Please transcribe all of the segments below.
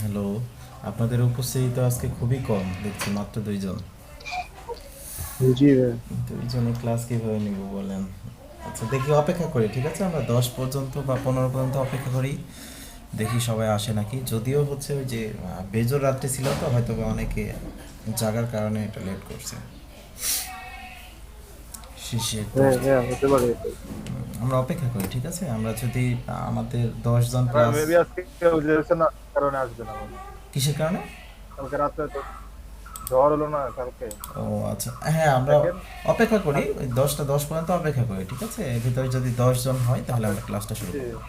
Hello, আপনাদের উপস্থিতি তো আজকে খুবই কম দেখছি, মাত্র 2 জন। জি ভাই। 2 জনে ক্লাস কিভাবে নিব বলেন? আচ্ছা দেখি, অপেক্ষা করি, ঠিক আছে? আমরা 10 পর্যন্ত বা 15 পর্যন্ত অপেক্ষা করি, দেখি সবাই আসে নাকি। যদিও হচ্ছে ওই যে বেজোর রাত্রি ছিল, তো হয়তো বা অনেকে জাগার কারণে এটা লেট করছে। শিশির হ্যাঁ দোস্ত, হ্যাঁ, হতে পারে এটাই। আমরা অপেক্ষা করি, ঠিক আছে? আমরা যদি আমাদের 10 জন এবার প্লাস। মেবি আজকে ওই যে হচ্ছে না, কারণে আসবে না মনে হয়। কিসের কারণে? কালকে রাতে তো ঝড় হলো না কালকে, ও আচ্ছা, হ্যাঁ আমরা দেখেন। অপেক্ষা করি, আর ওই 10টা 10 পর্যন্ত অপেক্ষা করি, ঠিক আছে? এর ভিতরে যদি 10 জন হয় তাহলে আপনার আমরা ক্লাসটা শুরু জি, করব।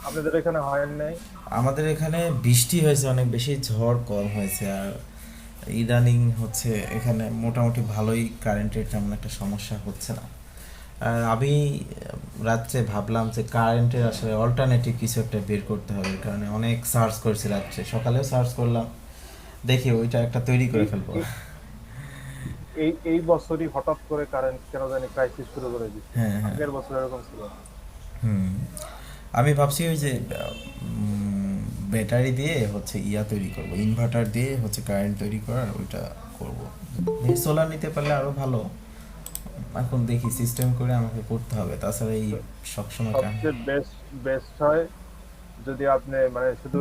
আপনাদের এখানে হয় নাই? আমাদের এখানে বৃষ্টি হয়েছে অনেক বেশি, ঝড় কম হয়েছে। আর ইদানিং হচ্ছে এখানে মোটামুটি ভালোই, কারেন্টের তেমন একটা সমস্যা হচ্ছে না। আর আমি রাত্রে ভাবলাম যে কারেন্টের আসলে অল্টারনেটিভ কিছু একটা বের করতে হবে, এই কারণে অনেক সার্চ করেছি, রাত্রে সকালেও সার্চ করলাম, দেখি ওইটা একটা তৈরি করে এই ফেলবো। এই এই এই বছরই হঠাৎ করে কারেন্ট কেন জানি ক্রাইসিস শুরু করে দিচ্ছে। হ্যাঁ হ্যাঁ। আগের বছর এরকম ছিল না। হুম, আমি ভাবছি ওই যে ব্যাটারি দিয়ে হচ্ছে ইয়া তৈরি করব, ইনভার্টার দিয়ে হচ্ছে কারেন্ট তৈরি করার ওইটা করব। সোলার নিতে পারলে আরো ভালো। এখন দেখি সিস্টেম করে আমাকে করতে হবে, তাছাড়া এই সবসময় সবচেয়ে বেস্ট বেস্ট হয় যদি আপনি মানে শুধু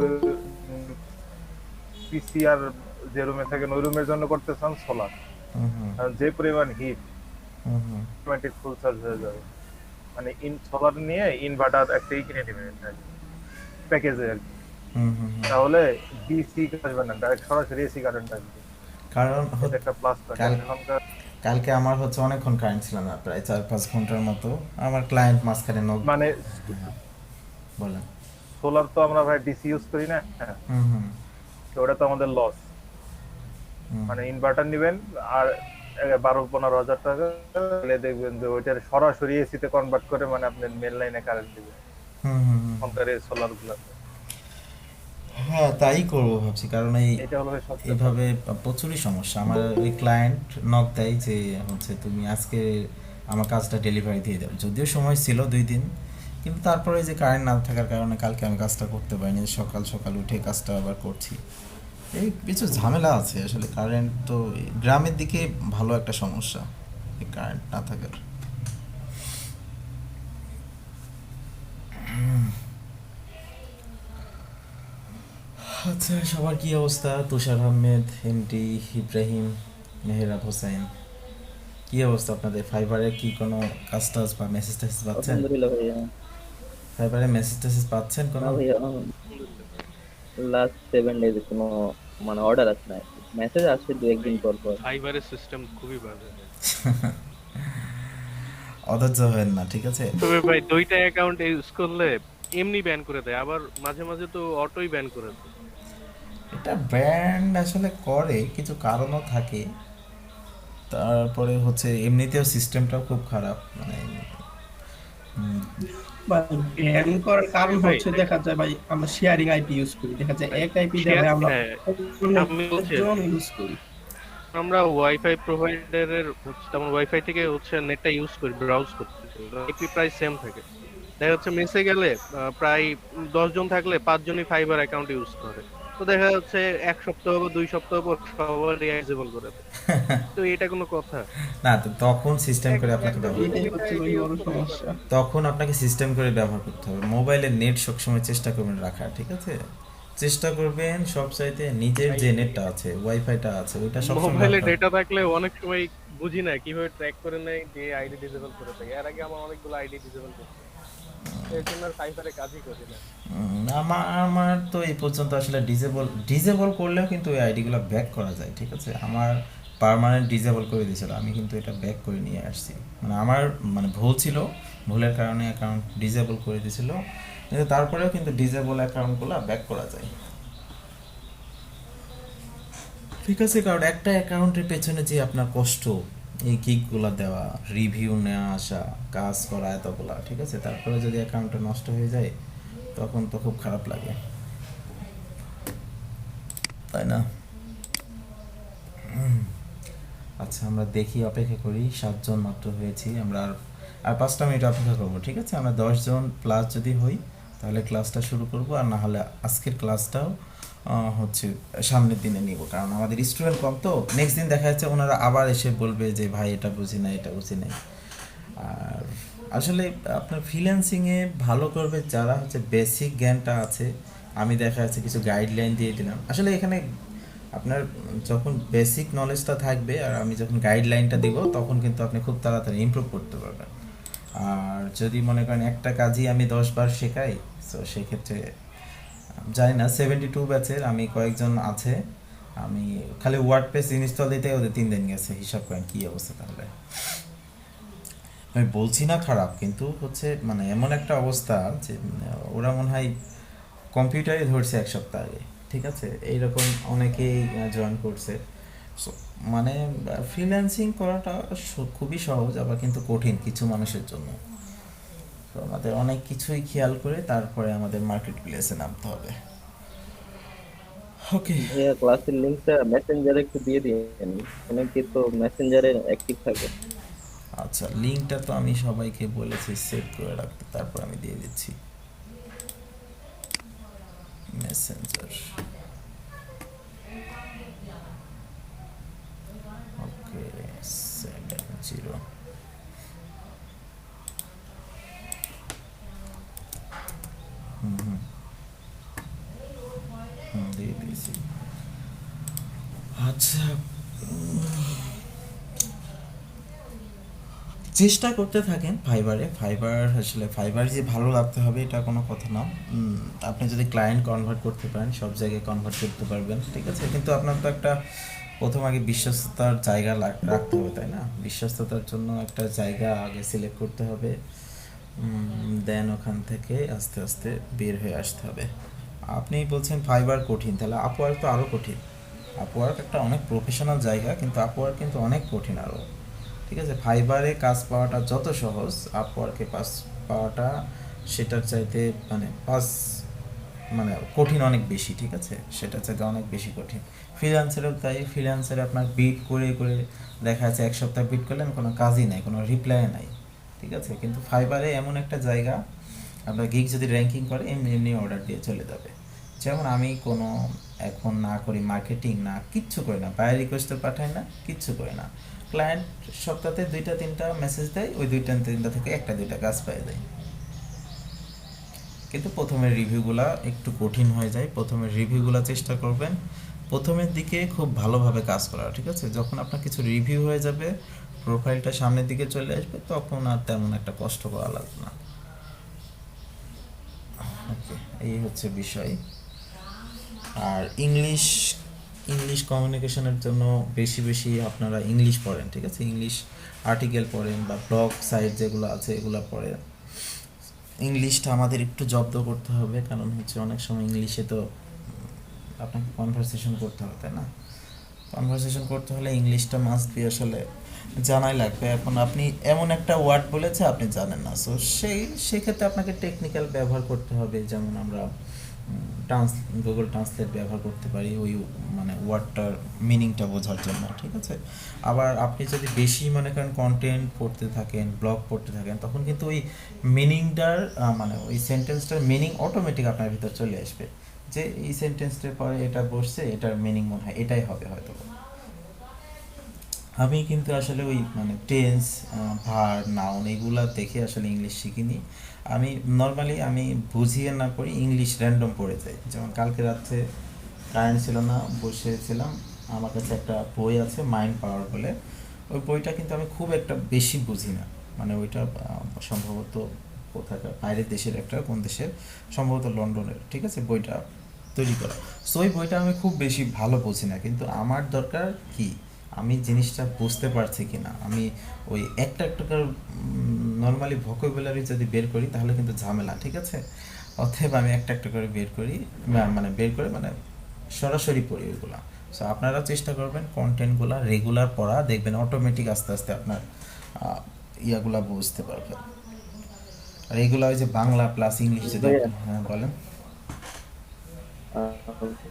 পিসি আর যে রুমে থাকেন ওই রুমের জন্য করতে চান সোলার, হুম হুম কারণ যে পরিমাণ হিট হুম হুম অটোমেটিক ফুল চার্জ হয়ে যাবে। মানে সোলার নিয়ে ইনভার্টার একটাই কিনে নেবেন প্যাকেজে আর কি। হুম হুম হুম। তাহলে ডিসি আসবে না, ডাইরেক্ট সরাসরি এসি কারেন্ট আসবে। কারণ এটা একটা প্লাস পয়েন্ট কাল এখনকার। কালকে আমার হচ্ছে অনেকক্ষণ কারেন্ট ছিল না, প্রায় 4-5 ঘন্টার মতো। আমার ক্লায়েন্ট মাঝখানে নক। মানে বলেন। সোলার তো আমরা ভাই ডিসি ইউজ করি না, হ্যাঁ, হুম হুম তো ওটা তো আমাদের লস। হুম মানে ইনভার্টার নিবেন আর 12-15 হাজার টাকা তাহলে দেখবেন যে ওইটার সরাসরি এসিতে কনভার্ট করে মানে আপনার মেন লাইনে কারেন্ট দিবে হুম হুম হুম। এখনকার এই সোলার গুলো। হ্যাঁ, তাই করবো ভাবছি, কারণ এটা হলো ভাই সবচেয়ে ভালো। এইভাবে প্রচুরই সমস্যা। আমার ওই ক্লায়েন্ট নক দেয় যে হচ্ছে তুমি আজকে আমার কাজটা ডেলিভারি দিয়ে দাও, যদিও সময় ছিল 2 দিন, কিন্তু তারপরে যে কারেন্ট না থাকার কারণে কালকে আমি কাজটা করতে পারিনি, সকাল সকাল উঠে কাজটা আবার করছি। এই কিছু ঝামেলা আছে আসলে, কারেন্ট তো গ্রামের দিকে ভালো একটা সমস্যা, এই কারেন্ট না থাকার। আচ্ছা, সবার কি অবস্থা? তুষার আহমেদ, এমটি, ইব্রাহিম, মেহেরাব হোসেন, কি অবস্থা আপনাদের? ফাইবারে কি কোনো কাজ টাজ বা মেসেজ টেসেজ পাচ্ছেন? আলহামদুলিল্লাহ ভাইয়া। ফাইবারে মেসেজ টেসেজ পাচ্ছেন না কোনো? ভাইয়া, লাস্ট 7 ডেজ কোনো মানে অর্ডার আসে না। মেসেজ আসে দু একদিন পর পর। ফাইবারের সিস্টেম খুবই বাজে। অধৈর্য হবেন না, ঠিক আছে? তবে ভাই 2টা অ্যাকাউন্ট ইউজ করলে এমনি ব্যান করে দেয়, আবার মাঝে মাঝে তো অটোই ব্যান করে দেয়। এটা ব্যান্ড আসলে করে, কিছু কারণও থাকে। তারপরে হচ্ছে এমনিতেও সিস্টেমটাও খুব খারাপ, মানে উম, ভাই ব্যান করার কারণ ভাই হচ্ছে দেখা যায় ভাই আমরা শেয়ারিং আইপি ইউজ করি, দেখা যায় ভাই এক আইপি দিয়ে share- ভাই আমরা হ্যাঁ, আমি বলছি অনেকজন ইউজ করি। আমরা ওয়াইফাই প্রোভাইডারের তেমন ওয়াইফাই থেকে নেটটা ইউজ করি, ব্রাউজ করতে, আইপি প্রায় সেম থাকে। দেখা যাচ্ছে মেসে গেলে প্রায় 10 জন থাকলে 5 জনই ফাইবার অ্যাকাউন্ট ইউজ করে। তো দেখা যাচ্ছে 1 সপ্তাহ বা 2 সপ্তাহ পর সবার ডিসেবল করে দেয়। তো এটা কোনো কথা? না তো তখন সিস্টেম করে আপনাকে ব্যবহার এটাই করতে হচ্ছে ভাই বড় সমস্যা। তখন আপনাকে সিস্টেম করে ব্যবহার করতে হবে। মোবাইলের নেট সবসময় চেষ্টা করবেন রাখার, ঠিক আছে? চেষ্টা করবেন সব চাইতে নিজের যে নেটটা আছে, ওয়াইফাইটা আছে, ওইটা সবসময় মোবাইলে রাখতে হবে। ডেটা থাকলে অনেক সময় বুঝি না কিভাবে ট্র্যাক করে নেয় যে আইডি ডিসেবল করে থাকে। এর আগে আমার অনেকগুলো আইডি ডিসেবল করছে, এর জন্য আর সাইফারে কাজই করি না। আমার আমার তো এই পর্যন্ত আসলে ডিজেবল করলেও কিন্তু ওই আইডিগুলো ব্যাক করা যায়, ঠিক আছে? আমার পার্মানেন্ট ডিজেবল করে দিয়েছিল, আমি কিন্তু এটা ব্যাক করে নিয়ে আসছি। মানে আমার মানে ভুল ছিল, ভুলের কারণে অ্যাকাউন্ট ডিজেবল করে দিয়েছিল, কিন্তু তারপরেও কিন্তু ডিজেবল অ্যাকাউন্টগুলো ব্যাক করা যায়, ঠিক আছে? কারণ একটা অ্যাকাউন্টের পেছনে যে আপনার কষ্ট, এই কিকগুলো দেওয়া, রিভিউ নেওয়া, আসা, কাজ করা, এতগুলা, ঠিক আছে? তারপরে যদি অ্যাকাউন্টটা নষ্ট হয়ে যায় তখন তো খুব খারাপ লাগে, তাই না? আচ্ছা, আমরা দেখি, অপেক্ষা করি। 7 জন মাত্র হয়েছি আমরা, আর আর 5টা মিনিট অপেক্ষা করবো, ঠিক আছে? আমরা 10 জন প্লাস যদি হই তাহলে ক্লাসটা শুরু করব, আর না হলে আজকের ক্লাসটাও হচ্ছে সামনের দিনে নিব, কারণ আমাদের স্টুডেন্ট কম, তো নেক্সট দিন দেখা যাচ্ছে ওনারা আবার এসে বলবে যে ভাই এটা বুঝি না, এটা বুঝি নাই। আর আসলে আপনার ফ্রিল্যান্সিংয়ে ভালো করবে যারা হচ্ছে বেসিক জ্ঞানটা আছে। আমি দেখা যাচ্ছে কিছু গাইডলাইন দিয়ে দিলাম, আসলে এখানে আপনার যখন বেসিক নলেজটা থাকবে আর আমি যখন গাইডলাইনটা দিব তখন কিন্তু আপনি খুব তাড়াতাড়ি ইমপ্রুভ করতে পারবেন। আর যদি মনে করেন একটা কাজই আমি 10 বার শেখাই, তো সেক্ষেত্রে জানি না, 72 ব্যাচের আমি কয়েকজন আছে, আমি খালি ওয়ার্ডপ্রেস ইনস্টল দিতে ওদের 3 দিন গেছে, হিসাব করেন কী অবস্থা তাহলে। আমি বলছি না খারাপ, কিন্তু হচ্ছে মানে এমন একটা অবস্থা যে ওরা মনে হয় কম্পিউটারই ধরছে 1 সপ্তাহ আগে, ঠিক আছে? এইরকম অনেকেই জয়েন করছে। So, মানে ফ্রিল্যান্সিং করাটা খুবই সহজ, আবার কিন্তু কঠিন কিছু মানুষের জন্য। তো আমাদের অনেক কিছুই খেয়াল করে তারপরে আমাদের মার্কেট প্লেসে নামতে হবে। ওকে, ভাইয়া ক্লাসের লিঙ্কটা মেসেঞ্জারে একটু দিয়ে দিন, অনেকে তো মেসেঞ্জারে অ্যাক্টিভ থাকে। আচ্ছা, লিঙ্কটা তো আমি সবাইকে বলেছি সেভ করে রাখতে, তারপর আমি দিয়ে দিচ্ছি। মেসেঞ্জার, ওকে, 70। হুম হুম হুম, দিয়ে দিয়েছি। আচ্ছা, চেষ্টা করতে থাকেন ফাইবার আসলে ফাইবার যে ভালো লাগতে হবে এটা কোনো কথা না। আপনি যদি ক্লায়েন্ট কনভার্ট করতে পারেন সব জায়গায় কনভার্ট করতে পারবেন, ঠিক আছে? কিন্তু আপনার তো একটা প্রথম আগে বিশ্বস্ততার জায়গা রাখতে হবে, তাই না? বিশ্বস্ততার জন্য একটা জায়গা আগে সিলেক্ট করতে হবে, দেন ওখান থেকে আস্তে আস্তে বের হয়ে আসতে হবে। আপনি বলছেন ফাইবার কঠিন, তাহলে আপওয়ার্ক তো আরও কঠিন। আপওয়ার্ক একটা অনেক প্রফেশনাল জায়গা, কিন্তু আপওয়ার্ক কিন্তু অনেক কঠিন আরও, ঠিক আছে? ফাইবারে কাজ পাওয়াটা যত সহজ, আপওয়ার্কে কাজ পাওয়াটা সেটার চাইতে মানে কঠিন অনেক বেশি, ঠিক আছে? সেটার চাইতে অনেক বেশি কঠিন। ফ্রিল্যান্সারেও তাই, ফ্রিল্যান্সারে আপনার বিট করে করে দেখা যাচ্ছে 1 সপ্তাহ বিট করলেন, কোনো কাজই নাই, কোনো রিপ্লাই নাই, ঠিক আছে? কিন্তু ফাইবারে এমন একটা জায়গা, আপনার গিগ যদি র্যাঙ্কিং করে এমনি এমনি অর্ডার দিয়ে চলে যাবে। যেমন আমি কোনো এখন না করি মার্কেটিং, না কিচ্ছু করি না, বাই রিকোয়েস্টও পাঠাই না, কিচ্ছু করি না। ক্লায়েন্ট সপ্তাহে 2টা 3টা মেসেজ দেয়, ওই 2টা 3টা থেকে 1টা 2টা কাজ পেয়ে যায়। কিন্তু প্রথমের রিভিউগুলা একটু কঠিন হয়ে যায়, প্রথমের রিভিউগুলা চেষ্টা করবেন প্রথমের দিকে খুব ভালোভাবে কাজ করা, ঠিক আছে? যখন আপনার কিছু রিভিউ হয়ে যাবে, প্রোফাইলটা সামনের দিকে চলে আসবে, তখন আর তেমন একটা কষ্ট করা লাগবে না। ওকে, এই হচ্ছে বিষয়। আর ইংলিশ ইংলিশ কমিউনিকেশনের জন্য বেশি বেশি আপনারা ইংলিশ পড়েন, ঠিক আছে? ইংলিশ আর্টিকেল পড়েন বা ব্লগ সাইট যেগুলো আছে এগুলো পড়েন। ইংলিশটা আমাদের একটু জব্দ করতে হবে, কারণ হচ্ছে অনেক সময় ইংলিশে তো আপনাকে কনভারসেশন করতে হবে, তাই না? কনভারসেশন করতে হলে ইংলিশটা মাস্ট বি আসলে জানাই লাগবে। এখন আপনি এমন একটা ওয়ার্ড বলেছে আপনি জানেন না, সো সেক্ষেত্রে আপনাকে টেকনিক্যাল ব্যবহার করতে হবে, যেমন আমরা গুগল ট্রান্সলেট ব্যবহার করতে পারি ওই মানে ওয়ার্ডটার মিনিংটা বোঝার জন্য, ঠিক আছে? আবার আপনি যদি বেশি মনে করেন কন্টেন্ট পড়তে থাকেন, ব্লগ পড়তে থাকেন, তখন কিন্তু ওই মিনিংটার মানে ওই সেন্টেন্সটার মিনিং অটোমেটিক আপনার ভিতর চলে আসবে, যে এই সেন্টেন্সটার পরে এটা বসছে, এটার মিনিং মনে হয় এটাই হবে হয়তো। আমি কিন্তু আসলে ওই মানে টেন্স, ভার, নাউন এগুলা দেখে আসলে ইংলিশ শিখিনি। আমি নর্মালি আমি বুঝিয়ে না পড়ি, ইংলিশ র্যান্ডম পড়ে যাই। যেমন কালকে রাত্রে কারেন্ট ছিল না, বসেছিলাম, আমার কাছে একটা বই আছে মাইন্ড পাওয়ার বলে, ওই বইটা কিন্তু আমি খুব একটা বেশি বুঝি না, মানে ওইটা সম্ভবত কোথাকার বাইরের দেশের একটা, কোন দেশের, সম্ভবত লন্ডনের, ঠিক আছে, বইটা তৈরি করা। সো ওই বইটা আমি খুব বেশি ভালো বুঝি না, কিন্তু আমার দরকার কি আমি জিনিসটা বুঝতে পারছি কি না। আমি ওই একটা একটা করে নর্মালি ভোকাবুলারি যদি বের করি তাহলে কিন্তু ঝামেলা, ঠিক আছে? অতএব আমি একটা একটা করে বের করি, মানে বের করে মানে সরাসরি পড়ি ওইগুলা। সো আপনারা চেষ্টা করবেন কন্টেন্টগুলো রেগুলার পড়া, দেখবেন অটোমেটিক আস্তে আস্তে আপনার ইয়াগুলা বুঝতে পারবেন। আর এগুলা ওই যে বাংলা প্লাস ইংলিশ যদি ভাইয়া, হ্যাঁ বলেন।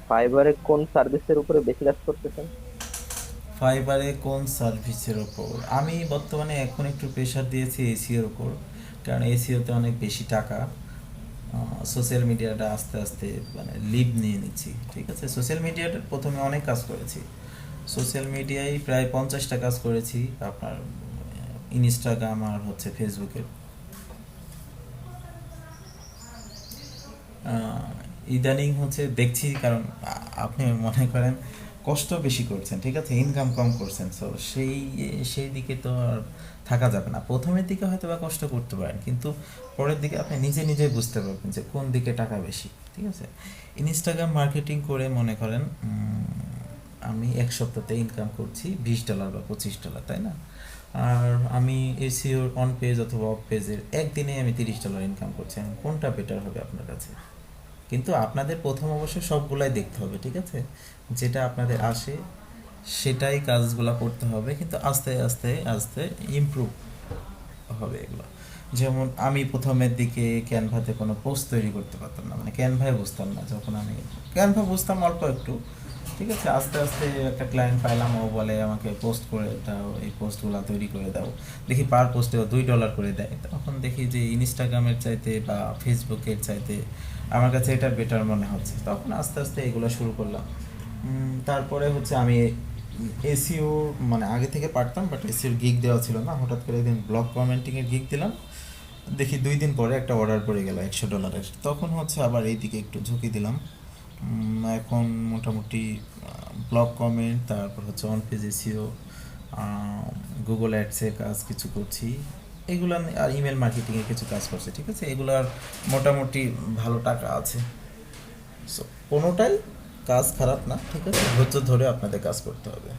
ফাইবারে কোন সার্ভিসের উপরে বেশি কাজ করতেছেন? ফাইবারে কোন সার্ভিসের ওপর আমি বর্তমানে এখন একটু প্রেশার দিয়েছি এসিওর ওপর, কারণ এসিওতে অনেক বেশি টাকা। সোশ্যাল মিডিয়াটা আস্তে আস্তে মানে লিড নিয়ে নিচ্ছি, ঠিক আছে? সোশ্যাল মিডিয়াটা প্রথমে অনেক কাজ করেছি, সোশ্যাল মিডিয়ায় প্রায় 50টা কাজ করেছি আপনার, ইনস্টাগ্রাম আর হচ্ছে ফেসবুকের। ইদানিং হচ্ছে দেখছি, কারণ আপনি মনে করেন কষ্ট বেশি করছেন, ঠিক আছে, ইনকাম কম করছেন, সো সেই দিকে তো আর থাকা যাবে না। প্রথমের দিকে হয়তো বা কষ্ট করতে পারেন, কিন্তু পরের দিকে আপনি নিজে নিজে বুঝতে পারবেন যে কোন দিকে টাকা বেশি, ঠিক আছে? ইনস্টাগ্রাম মার্কেটিং করে মনে করেন আমি এক সপ্তাহতে ইনকাম করছি $20 বা $25, তাই না? আর আমি এসিওর অন পেজ অথবা অফ পেজের একদিনে আমি $30 ইনকাম করছি। এখন কোনটা বেটার হবে আপনার কাছে? কিন্তু আপনাদের প্রথম অবশ্যই সবগুলাই দেখতে হবে, ঠিক আছে? যেটা আপনাদের আসে সেটাই কাজগুলো করতে হবে, কিন্তু আস্তে আস্তে আস্তে ইমপ্রুভ হবে এগুলো। যেমন আমি প্রথমের দিকে ক্যানভাতে কোনো পোস্ট তৈরি করতে পারতাম না, মানে ক্যানভায় বুঝতাম না, যখন আমি ক্যানভা বুঝতাম অল্প একটু, ঠিক আছে, আস্তে আস্তে একটা ক্লায়েন্ট পাইলাম, ও বলে আমাকে পোস্ট করে দাও, এই পোস্টগুলো তৈরি করে দাও, দেখি পার পোস্টে ও $2 করে দেয়, তখন দেখি যে ইনস্টাগ্রামের চাইতে বা ফেসবুকের চাইতে আমার কাছে এটা বেটার মনে হচ্ছে, তখন আস্তে আস্তে এগুলো শুরু করলাম। তারপরে হচ্ছে আমি এসইও মানে আগে থেকে পারতাম, বাট এসইওর গিগ দেওয়া ছিল না, হঠাৎ করে একদিন ব্লগ কমেন্টিংয়ের গিগ দিলাম, দেখি 2 দিন পরে একটা অর্ডার পড়ে গেল $100, তখন হচ্ছে আবার এই দিকে একটু ঝুঁকি দিলাম। এখন মোটামুটি ব্লগ কমেন্ট, তারপর হচ্ছে অন পেজ এসইও, গুগল অ্যাডসে কাজ কিছু করছি, এগুলো আর ইমেল মার্কেটিংয়ে কিছু কাজ করছে, ঠিক আছে, এগুলোর মোটামুটি ভালো টাকা আছে। সো কোনোটাই কাজ খারাপ না, ঠিক আছে, ধৈর্য ধরে আপনাদের কাজ করতে হবে।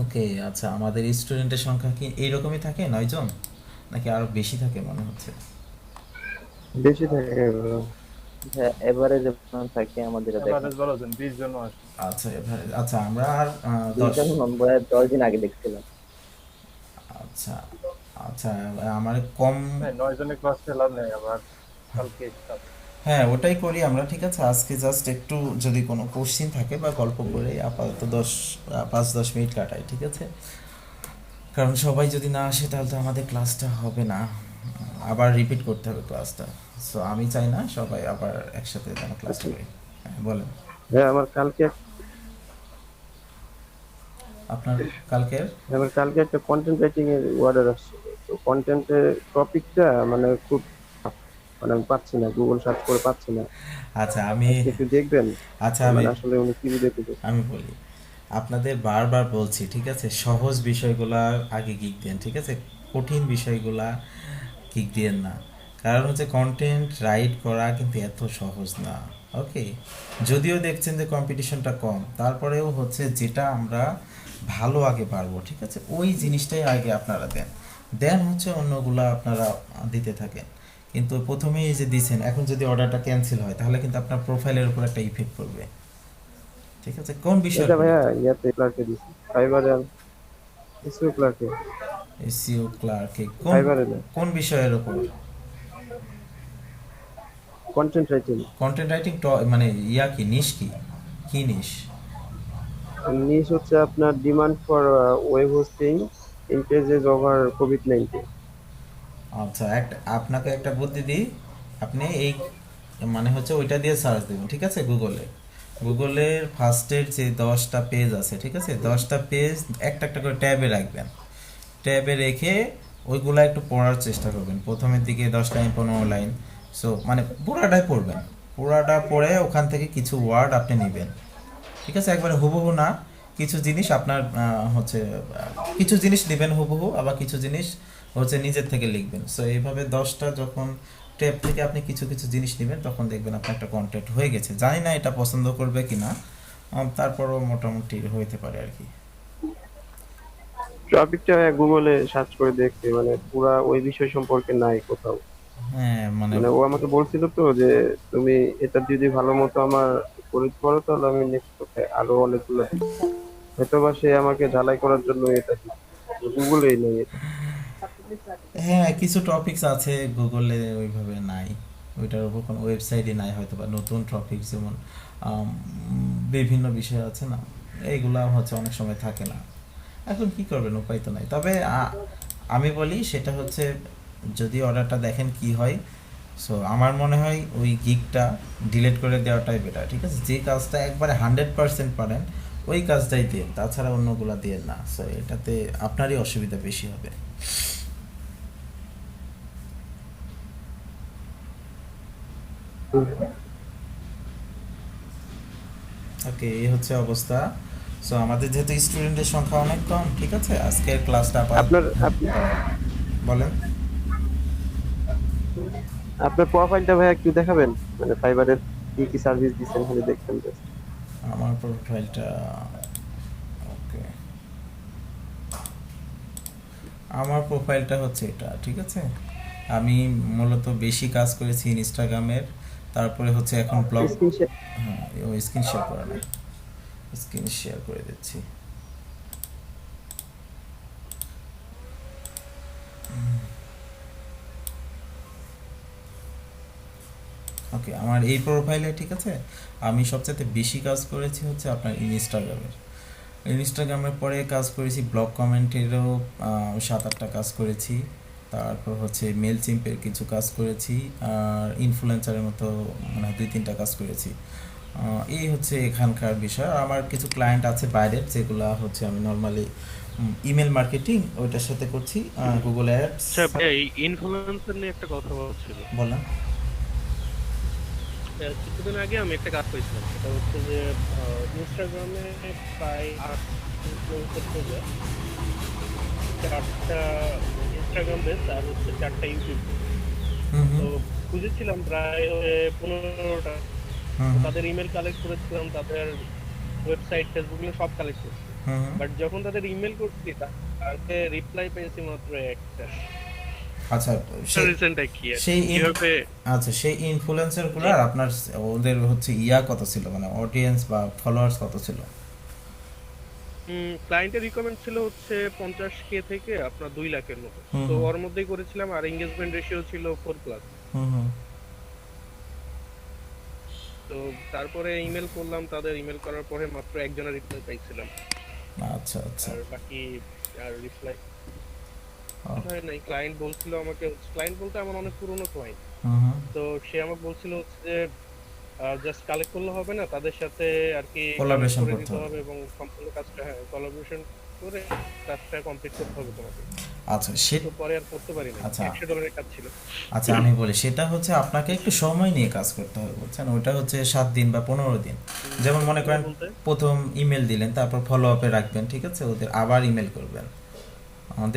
ওকে, আচ্ছা, আমাদের স্টুডেন্টের সংখ্যা কি এইরকমই থাকে 9 জন, নাকি আরো বেশি থাকে মনে হচ্ছে? বেশি থাকে bro। হ্যাঁ, এভারেজ থাকে আমাদের দেখেন। এভারেজ বলা যায় 20 জন আসে। আচ্ছা এবার আচ্ছা আমরা আর 10। 20 জন নম্বর 10 দিন আগে দেখছিলাম। আচ্ছা আচ্ছা, আমার কম। 9 জনের ক্লাস লাভ নেই আবার কালকে start। হ্যাঁ ওটাই করি আমরা, ঠিক আছে, আজকে জাস্ট একটু যদি কোনো কোশ্চিন থাকে বা গল্প করে আপাতত 5-10 মিনিট কাটাই, ঠিক আছে, কারণ সবাই যদি না আসে তাহলে তো আমাদের ক্লাসটা হবে না, আবার রিপিট করতে হবে ক্লাসটা। সো আমি চাই না সবাই আবার একসাথে যেন ক্লাসটা করি। হ্যাঁ বলেন, হ্যাঁ আপনার কালকের। আমার কালকে একটা কন্টেন্ট রাইটিং এর অর্ডার আসছে। তো কন্টেন্টের টপিকটা মানে খুব tough, মানে আমি পাচ্ছি না, গুগল সার্চ করে পাচ্ছি না। আচ্ছা আমি আজকে একটু দেখবেন আচ্ছা আমি মানে আসলে উনি কি বুঝাইতে চাইছে। আমি বলি, আপনাদের বারবার বলছি, ঠিক আছে, সহজ বিষয়গুলা আগে গিক দেন, ঠিক আছে, কঠিন বিষয়গুলা গিক দিয়েন না, কারণ হচ্ছে কন্টেন্ট রাইট করা কিন্তু এত সহজ না। ওকে, যদিও দেখছেন যে কম্পিটিশনটা কম, তারপরেও হচ্ছে যেটা আমরা ভালো আগে পারবো, ঠিক আছে, ওই জিনিসটাই আগে আপনারা দেন। দেন হচ্ছে অন্যগুলা আপনারা দিতে থাকেন। কিন্তু প্রথমেই যে দিছেন, এখন যদি অর্ডারটা ক্যান্সেল হয় তাহলে কিন্তু আপনার প্রোফাইলের উপর একটা ইফেক্ট পড়বে। ঠিক আছে, কোন বিষয়ের এটা উপর? ভাইয়া ইয়াতে ক্লার্কে দিছি, ফাইবারে, এসইও ক্লার্কে, এসইও ক্লার্কে কোন ফাইবারে না, কোন বিষয়ের উপর? Content writing. কন্টেন্ট রাইটিং, মানে ইয়া কি নিশ, কি কি নিশ? নিশ হচ্ছে আপনার demand for web hosting in pages over COVID-19. আচ্ছা, আপনাকে একটা বুদ্ধি দিই। আপনি এই মানে হচ্ছে ওইটা দিয়ে সার্চ দেবেন, ঠিক আছে, গুগলের ফার্স্টের যে 10টা পেজ আছে, ঠিক আছে, 10টা পেজ একটা একটা করে ট্যাবে রাখবেন। ট্যাবে রেখে ওইগুলা একটু পড়ার চেষ্টা করবেন, প্রথমের দিকে 10 লাইন 15 লাইন। সো মানে পুরাটাই পড়বেন, পুরাটা পড়ে ওখান থেকে কিছু ওয়ার্ড আপনি নেবেন, ঠিক আছে, একবারে হুবহু না। কিছু জিনিস আপনার কিছু জিনিস নেবেন হুবহু, আবার কিছু জিনিস হচ্ছে নিজের থেকে লিখবেন। সো এইভাবে 10টা যখন ট্যাব থেকে আপনি কিছু কিছু জিনিস নেবেন, তখন দেখবেন আপনার একটা কন্টেন্ট হয়ে গেছে। জানি না এটা পছন্দ করবে কিনা, তারপরও মোটামুটি হইতে পারে আর কি। টপিকটা গুগলে সার্চ করে দেখছি, মানে পুরা ওই বিষয় সম্পর্কে নাই কোথাও। হ্যাঁ মানে মানে ও আমাকে বলছিল তো যে তুমি এটা যদি ভালো মতো আমার করে করো তাহলে আমি নেক্সট আরো অনেকগুলো দিই। হয়তো বা সে আমাকে ঝালাই করার জন্য এটা দিচ্ছে, গুগলেই নেই এটা। হ্যাঁ, কিছু টপিকস আছে গুগলে ওইভাবে নাই, ওইটার উপর কোনো ওয়েবসাইটই নাই হয়তো, বা নতুন টপিক যেমন বিভিন্ন বিষয় আছে না, এইগুলা হচ্ছে অনেক সময় থাকে না। এখন কি করবেন, উপায় তো নাই। তবে আমি বলি সেটা হচ্ছে, যদি অর্ডারটা দেখেন কি হয়, সো আমার মনে হয় ওই গিগটা ডিলিট করে দেওয়াটাই বেটার, ঠিক আছে। যে কাজটা একবারে 100% পারেন ওই কাজটাই দিয়ে, তাছাড়া অন্যগুলা দিয়ে না। সো এটাতে আপনারই অসুবিধা বেশি হবে। ওকে, এই হচ্ছে অবস্থা। সো আমাদের যেহেতু স্টুডেন্টের সংখ্যা অনেক কম, ঠিক আছে, আজকের ক্লাসটা আপনার বলেন। আপনার প্রোফাইলটা ভাইয়া একটু দেখাবেন, মানে ফাইবারের কি কি সার্ভিস দিচ্ছেন খালি দেখতেন just। আমার প্রোফাইলটা, ওকে, আমার প্রোফাইলটা হচ্ছে এটা, ঠিক আছে। আমি মূলত বেশি কাজ করেছি ইনস্টাগ্রামের, তারপরে হচ্ছে এখন ব্লগ। Screen share. হ্যাঁ, ও স্ক্রিন শেয়ার করা নাই, স্ক্রিন শেয়ার করে দিচ্ছি। ওকে, আমার এই প্রোফাইলে, ঠিক আছে, আমি সবচেয়ে বেশি কাজ করেছি হচ্ছে আপনার ইনস্টাগ্রামের পরে কাজ করেছি ব্লগ কমেন্টেরও 7-8টা কাজ করেছি। তারপর হচ্ছে মেল চিম্পের কিছু কাজ করেছি, আর ইনফ্লুয়েন্সারের মতো মানে 2-3টা কাজ করেছি। এই হচ্ছে এখানকার বিষয়। আর আমার কিছু ক্লায়েন্ট আছে বাইরের, যেগুলা হচ্ছে আমি নর্মালি ইমেল মার্কেটিং ওইটার সাথে করছি, গুগল অ্যাডস। আচ্ছা ভাই, এই ইনফ্লুয়েন্সার নিয়ে একটা কথা বলছিল। বললাম। কিছুদিন আগে আমি একটা কাজ পেয়েছিলাম, সেটা হচ্ছে যে ইনস্টাগ্রামে প্রায় 8 ইনফ্লুয়েন্সার থেকে 4টা ইনস্টাগ্রাম বেস আর হচ্ছে 4টা ইউটিউব। হুম তো হুম খুঁজেছিলাম প্রায় 15টা। হুম তো হুম তাদের ইমেল কালেক্ট করেছিলাম, তাদের ওয়েবসাইট, ফেসবুক নিয়ে সব কালেক্ট করছি। হুম হুম। বাট যখন তাদের ইমেল করছি, তাকে রিপ্লাই পেয়েছি মাত্র একটা। আচ্ছা, সেই রিজনটা কি আর সেই কিভাবে? আচ্ছা, সেই ইনফ্লুয়েন্সার গুলো আর আপনার ওদের হচ্ছে ইয়া কত ছিল, মানে অডিয়েন্স বা ফলোয়ার্স কত ছিল? ক্লায়েন্টের রিকমেন্ড ছিল হচ্ছে 50K থেকে আপনার 2 লাখের মতো। হুম তো হুম ওর মধ্যেই করেছিলাম, আর এঙ্গেজমেন্ট রেশিও ছিল 4+। হুম হুম। তো তারপরে ইমেল করলাম, তাদের ইমেল করার পরে মাত্র একজনের রিপ্লাই পাইছিলাম, আচ্ছা আচ্ছা। আর বাকি আর রিপ্লাই ও, হয় নাই। ক্লায়েন্ট বলছিল আমাকে, ক্লায়েন্ট বলতে আমার অনেক পুরনো ক্লায়েন্ট। হুম হুম। তো সে আমাকে বলছিল হচ্ছে যে জাস্ট কালেক্ট করলে হবে না, তাদের সাথে আর কি কানেক্ট কোলাবরেশন করে করতে দিতে হবে। হবে এবং সম্পূর্ণ কাজটা, হ্যাঁ, কোলাবরেশন করে কাজটা কমপ্লিট করতে হবে তোমাকে। আচ্ছা সে তো পরে আর করতে পারি না, আচ্ছা $100 কাজ ছিল। আচ্ছা, আমি বলি সেটা হচ্ছে আপনাকে একটু সময় নিয়ে কাজ করতে হবে, বুঝছেন। ওটা হচ্ছে 7 দিন বা 15 দিন। যেমন মনে করেন বলতে প্রথম ইমেল দিলেন, তারপর ফলো আপে রাখবেন, ঠিক আছে, ওদের আবার ইমেল করবেন।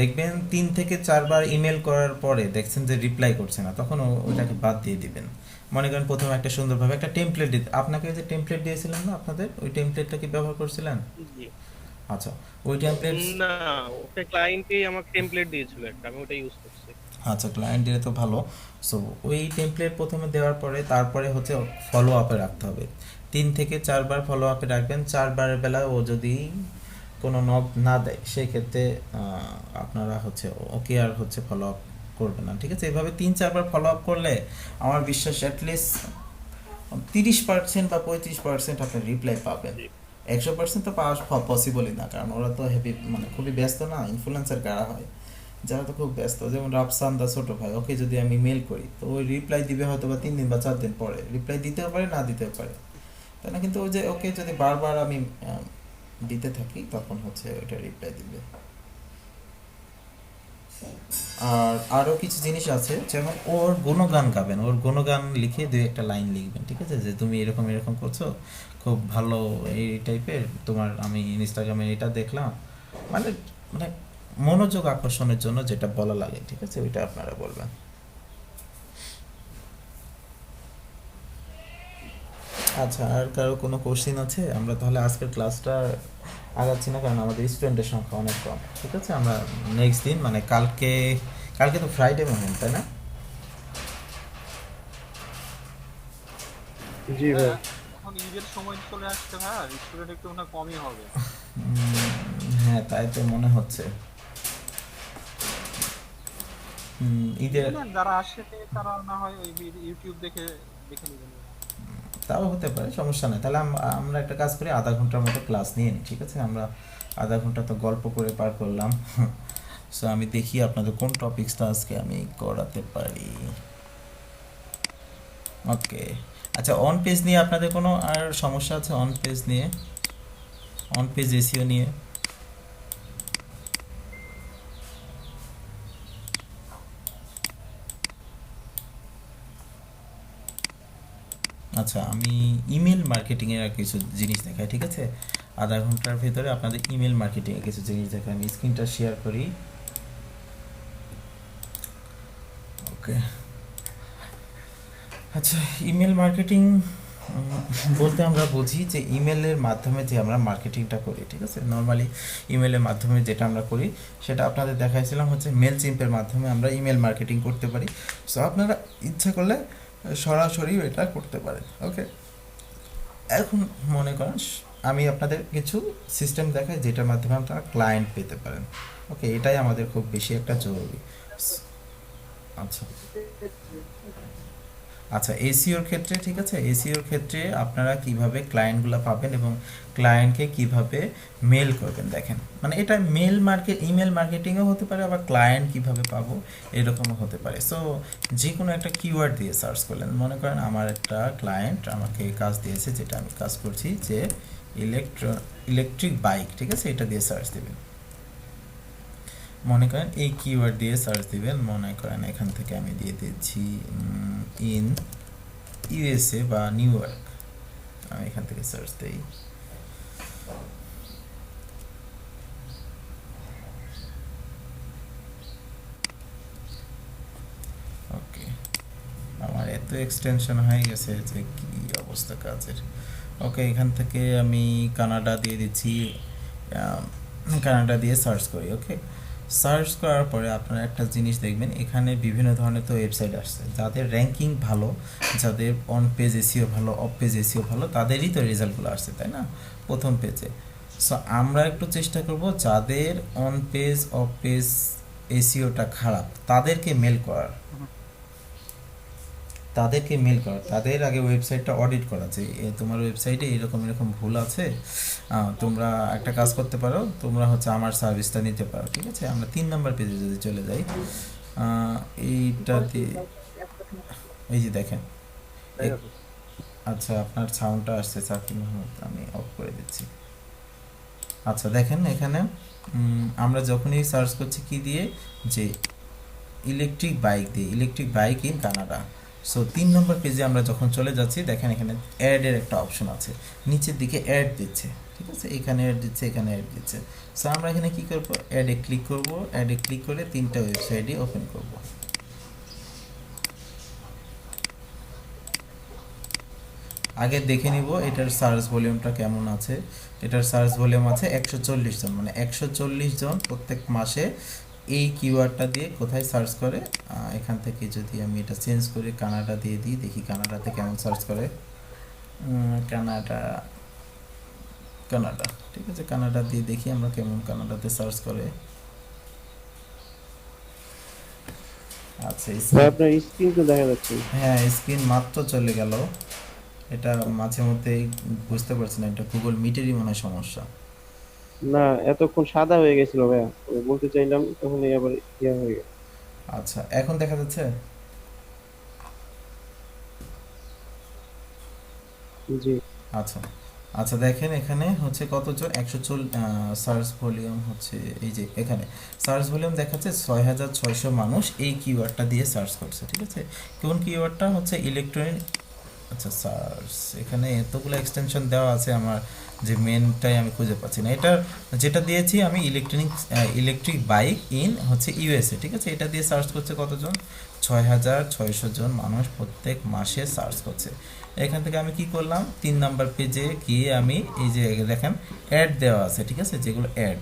দেখবেন 3 থেকে 4 বার ইমেল করার পরে দেখছেন যে রিপ্লাই করছে না, তখন ওটাকে বাদ দিয়ে দিবেন। মনে করেন প্রথমে একটা সুন্দরভাবে একটা টেমপ্লেট দিতে, আপনাকে যে টেমপ্লেট দিয়েছিলেন না আপনাদের, ওই টেমপ্লেটটা কি ব্যবহার করছিলেন? জি। আচ্ছা, ওই টেমপ্লেট, না, ওটা ক্লায়েন্টই আমাকে টেমপ্লেট দিয়েছিল একটা, আমি ওটা ইউজ করছি। আচ্ছা ক্লায়েন্ট দিলে তো ভালো। সো ওই টেমপ্লেট প্রথমে দেওয়ার পরে তারপরে হচ্ছে ফলো আপে রাখতে হবে। 3 থেকে 4 বার ফলো আপে রাখবেন। 4বারের বেলা ও যদি কোনো নক না দেয় সেই ক্ষেত্রে আপনারা হচ্ছে ওকে আর হচ্ছে ফলো আপ করবেন না, ঠিক আছে? এভাবে 3-4বার ফলো আপ করলে আমার বিশ্বাস অ্যাটলিস্ট 30% বা 35% আপনি রিপ্লাই পাবেন। 100% তো পাওয়া পসিবলই না, কারণ ওরা তো হেভি মানে খুবই ব্যস্ত না, ইনফ্লুয়েন্সার কারা হয় যারা তো খুব ব্যস্ত, যেমন রাফসান দা ছোট ভাই, ওকে যদি আমি মেল করি তো ওই রিপ্লাই দিবে হয়তো বা 3 দিন বা 4 দিন পরে, রিপ্লাই দিতেও পারে না দিতেও পারে, তাই না? কিন্তু ওই যে ওকে যদি বারবার আমি দিতে থাকি তখন হচ্ছে ওটা রিপ্লাই দিবে। আর আরও কিছু জিনিস আছে, যেমন ওর গুণগান গাবেন, ওর গুণগান লিখে 2-1টা লাইন লিখবেন, ঠিক আছে? যে তুমি এরকম এরকম করছো, খুব ভালো এই টাইপের, তোমার আমি ইনস্টাগ্রামে এটা দেখলাম, মানে মানে মনোযোগ আকর্ষণের জন্য যেটা বলা লাগে, ঠিক আছে? ওইটা আপনারা বলবেন। আচ্ছা, আর কারো কোনো কোশ্চিন আছে? আমরা তাহলে আজকের ক্লাসটা আগাচ্ছি না, কারণ আমাদের স্টুডেন্টের সংখ্যা অনেক কম, ঠিক আছে? আমরা নেক্সট দিন মানে কালকে, কালকে তো ফ্রাইডে মনে হয়, তাই না? জি ভাই। এখন ঈদের সময় চলে আসছে, হ্যাঁ স্টুডেন্ট একটু মনে হয় কমই হবে। হ্যাঁ, তাই তো মনে হচ্ছে। ঈদের Student যারা আসে তারা না হয় ওই ইউটিউব দেখে দেখে নেবেন। তাও হতে পারে, সমস্যা নেই। তাহলে আমরা একটা কাজ করি, আধা ঘন্টার মতো ক্লাস নিয়ে নিই, ঠিক আছে? আমরা আধা ঘন্টা তো গল্প করে পার করলাম। সো আমি দেখি আপনাদের কোন টপিকসটা আজকে আমি করাতে পারি। ওকে, আচ্ছা, অন পেজ নিয়ে আপনাদের কোনো আর সমস্যা আছে? অন পেজ নিয়ে, অন পেজ এসিও নিয়ে? আচ্ছা, আমি ইমেল মার্কেটিংয়ের আর কিছু জিনিস দেখাই, ঠিক আছে? আধা ঘন্টার ভেতরে আপনাদের ইমেল মার্কেটিংয়ের কিছু জিনিস দেখাই। আমি স্ক্রিনটা শেয়ার করি। ওকে, আচ্ছা, ইমেল মার্কেটিং বলতে আমরা বুঝি যে ইমেলের মাধ্যমে যে আমরা মার্কেটিংটা করি, ঠিক আছে? নর্মালি ইমেলের মাধ্যমে যেটা আমরা করি সেটা আপনাদের দেখাইছিলাম হচ্ছে মেলচিম্পের মাধ্যমে আমরা ইমেল মার্কেটিং করতে পারি। সো আপনারা ইচ্ছা করলে সরাসরি এটা করতে পারেন। ওকে, এখন মনে করেন আমি আপনাদের কিছু সিস্টেম দেখাই যেটার মাধ্যমে আপনারা ক্লায়েন্ট পেতে পারেন। ওকে, এটাই আমাদের খুব বেশি একটা জরুরি। আচ্ছা আচ্ছা, এসিওর ক্ষেত্রে, ঠিক আছে? এসিওর ক্ষেত্রে আপনারা কিভাবে ক্লায়েন্টগুলো পাবেন এবং ক্লায়েন্টকে কিভাবে মেল করবেন, দেখেন মানে এটা মেল মার্কেট, ইমেল মার্কেটিংও হতে পারে, আবার ক্লায়েন্ট কিভাবে পাবো এরকমও হতে পারে। সো যে কোনো একটা কিওয়ার্ড দিয়ে সার্চ করলেন, মনে করেন আমার একটা ক্লায়েন্ট আমাকে কাজ দিয়েছে, যেটা আমি কাজ করছি যে ইলেকট্রিক বাইক, ঠিক আছে? এটা দিয়ে সার্চ দেবেন, মনে করেন এই কিওয়ার্ড দিয়ে সার্চ দিবেন। মনে করেন এখান থেকে আমি দিয়ে দিচ্ছি ইন ইউএসএ বা নিউ ইয়র্ক, আমি এখান থেকে সার্চ দিই। ওকে, আমার এত এক্সটেনশন হয়ে গেছে যে কি অবস্থা কাজের। ওকে, এখান থেকে আমি কানাডা দিয়ে দিচ্ছি, কানাডা দিয়ে সার্চ করি। ওকে, সার্চ করার পরে আপনারা একটা জিনিস দেখবেন, এখানে বিভিন্ন ধরনের তো ওয়েবসাইট আসছে, যাদের র্যাঙ্কিং ভালো, যাদের অন পেজ এসিও ভালো, অফ পেজ এসিও ভালো, তাদেরই তো রেজাল্টগুলো আসছে, তাই না? প্রথম পেজে। সো আমরা একটু চেষ্টা করব যাদের অন পেজ অফ পেজ এসিওটা খারাপ তাদেরকে মেল করার, তাদের আগে ওয়েবসাইটটা অডিট করা, যে তোমার ওয়েবসাইটে এরকম এরকম ভুল আছে, তোমরা একটা কাজ করতে পারো, তোমরা হচ্ছে আমার সার্ভিসটা নিতে পারো, ঠিক আছে? আমরা 3 নম্বর পেজে যদি চলে যাই, এইটাতে এই যে দেখেন, আচ্ছা আপনার সাউন্ডটা আসছে সাকিব মাহমুদ, আমি অফ করে দিচ্ছি। আচ্ছা দেখেন এখানে আমরা যখনই সার্চ করছি কি দিয়ে, যে ইলেকট্রিক বাইক দিয়ে, electric bike in Canada. So 3 নম্বর পেজে আমরা যখন চলে যাচ্ছি, দেখেন এখানে অ্যাডের একটা অপশন আছে, নিচের দিকে অ্যাড দিচ্ছে, ঠিক আছে? এখানে অ্যাড দিচ্ছে, এখানে অ্যাড দিচ্ছে। সো আমরা এখানে কি করব, অ্যাডে ক্লিক করব, অ্যাডে ক্লিক করে 3টা ওয়েবসাইটই ওপেন করব। আগে দেখে নিব এটার সার্চ ভলিউমটা কেমন আছে। এটার সার্চ ভলিউম আছে 140 জন, মানে 140 জন প্রত্যেক মাসে এই কিওয়ার্ডটা দিয়ে কোথায় সার্চ করে। এখান থেকে যদি আমি এটা চেঞ্জ করে কানাডা দিয়ে দিই, দেখি কানাডাতে কেমন সার্চ করে। কানাডা, কানাডা, ঠিক আছে, কানাডা দিয়ে দেখি আমরা কেমন কানাডাতে সার্চ করে। আচ্ছা, ভাই আপনার স্ক্রিন তো দেখা যাচ্ছে। হ্যাঁ, স্ক্রিন মাত্র চলে গেল। এটা মাঝে মধ্যেই বুঝতে পারছি না, এটা গুগল মিটেরই মনে হয় সমস্যা। না, এতক্ষণ সাদা হয়ে গেছিল ভাইয়া, আমি বলতে চাইলাম তখন আবার ইয়া হয়ে গেল। আচ্ছা, এখন দেখা যাচ্ছে? জি। আচ্ছা আচ্ছা, দেখেন এখানে হচ্ছে কতজন, 140 সার্চ ভলিউম হচ্ছে এই যে এখানে সার্চ ভলিউম দেখাচ্ছে 6600 মানুষ এই কিওয়ার্ডটা দিয়ে সার্চ করছে, ঠিক আছে। কোন কিওয়ার্ডটা হচ্ছে ইলেকট্রনিক। আচ্ছা, সার্চ, এখানে এতগুলো এক্সটেনশন দেওয়া আছে, আমার যে মেনটাই আমি খুঁজে পাচ্ছি না। এটা যেটা দিয়েছি আমি ইলেকট্রিক বাইক ইন হচ্ছে ইউএসএ, ঠিক আছে। এটা দিয়ে সার্চ করছে কতজন, 6600 জন মানুষ প্রত্যেক মাসে সার্চ করছে। এখান থেকে আমি কি করলাম, 3 নাম্বার পেজে গিয়ে আমি এই যে দেখেন অ্যাড দেওয়া আছে, ঠিক আছে, যেগুলো অ্যাড,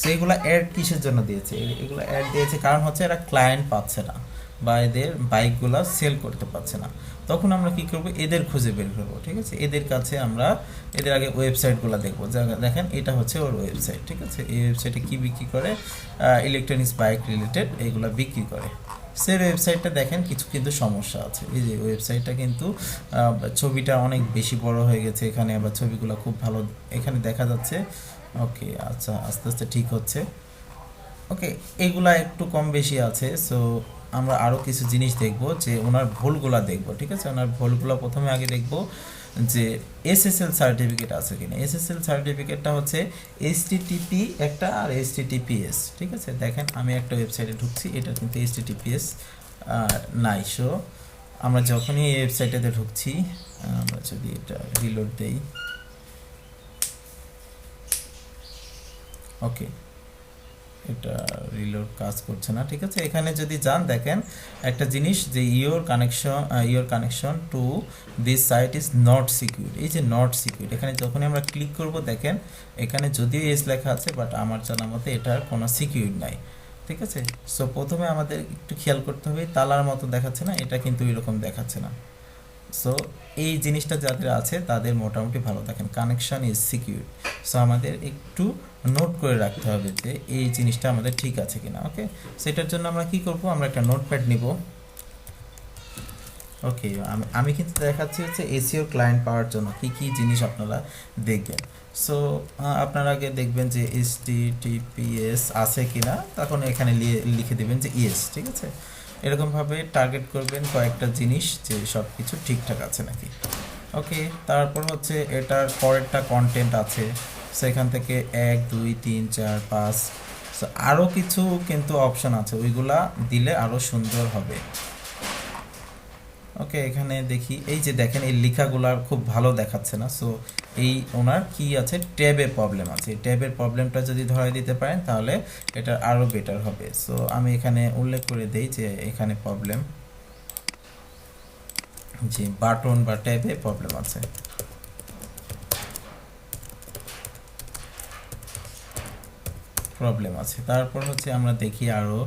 সেইগুলো অ্যাড কিসের জন্য দিয়েছে, এগুলো অ্যাড দিয়েছে কারণ হচ্ছে এরা ক্লায়েন্ট পাচ্ছে না বা এদের বাইকগুলো সেল করতে পারছে না। তখন আমরা কি করব, এদের খুঁজে বের করবো, ঠিক আছে। এদের কাছে আমরা এদের আগে ওয়েবসাইটগুলো দেখবো। দেখেন এটা হচ্ছে ওর ওয়েবসাইট, ঠিক আছে। এই ওয়েবসাইটে কি বিক্রি করে, ইলেকট্রনিক্স বাইক রিলেটেড এইগুলো বিক্রি করে। সেই ওয়েবসাইটটা দেখেন কিছু কিন্তু সমস্যা আছে। এই যে ওয়েবসাইটটা কিন্তু ছবিটা অনেক বেশি বড় হয়ে গেছে এখানে, আবার ছবিগুলো খুব ভালো এখানে দেখা যাচ্ছে। ওকে, আচ্ছা, আস্তে আস্তে ঠিক হচ্ছে। ওকে, এগুলা একটু কম বেশি আছে। সো আমরা আরও কিছু জিনিস দেখব, যে ওনার ভুলগুলা দেখব, ঠিক আছে। ওনার ভুলগুলা প্রথমে আগে দেখব যে এসএসএল সার্টিফিকেট আছে কিনা। এসএসএল সার্টিফিকেটটা হচ্ছে এইচটিটিপি একটা আর এইচটিটিপিএস, ঠিক আছে। দেখেন আমি একটা ওয়েবসাইটে ঢুকছি, এটা কিন্তু এইচটিটিপিএস নাই। সো আমরা যখনই এই ওয়েবসাইটেতে ঢুকছি, আমরা যদি এটা রিলোড দেই, ওকে, এটা রিলোড কাজ করছে না, ঠিক আছে। এখানে যদি যান দেখেন একটা জিনিস, যে your connection to this site is not secure. এই যে নট সিকিউর, এখানে যখনই আমরা ক্লিক করব দেখেন এখানে যদিও এস লেখা আছে, বাট আমার জানা মতে এটার কোনো সিকিউর নাই, ঠিক আছে। সো প্রথমে আমাদের একটু খেয়াল করতে হবে, তালার মতো দেখাচ্ছে না, এটা কিন্তু এরকম দেখাচ্ছে না। সো এই জিনিসটা যাদের আছে তাদের মোটামুটি ভালো, দেখেন কানেকশন ইজ সিকিউর। সো আমাদের একটু নোট করে রাখতে হবে যে এই জিনিসটা আমাদের ঠিক আছে কিনা। ওকে, সেটার জন্য আমরা কি করব, আমরা একটা নোটপ্যাড নিব। ওকে, আমি কিন্তু দেখাচ্ছি হচ্ছে এসইও ক্লায়েন্ট পাওয়ার জন্য কি কি জিনিস আপনারা দেখবেন। সো আপনারা আগে দেখবেন যে এইচটিটিপিএস আছে কিনা, তখন এখানে লিখে দেবেন যে ইয়েস, ঠিক আছে। এরকমভাবে টার্গেট করবেন কয়েকটা জিনিস, যে সব কিছু ঠিকঠাক আছে নাকি। ওকে, তারপর হচ্ছে এটার পরেরটা কন্টেন্ট আছে, সেখান থেকে 1 2 3 4 5 আরও কিছু কিন্তু অপশন আছে, ওইগুলা দিলে আরও সুন্দর হবে। ওকে, এখানে দেখি, এই যে দেখেন এই লেখাগুলার খুব ভালো দেখাচ্ছে না। সো এই ওনার কি আছে, ট্যাবের প্রবলেম আছে। এই ট্যাবের প্রবলেমটা যদি ধরাই দিতে পারেন তাহলে এটা আরও বেটার হবে। সো আমি এখানে উল্লেখ করে দেই যে এখানে প্রবলেম, যে বাটন বা ট্যাবে প্রবলেম আছে। তারপর হচ্ছে আমরা দেখি আরও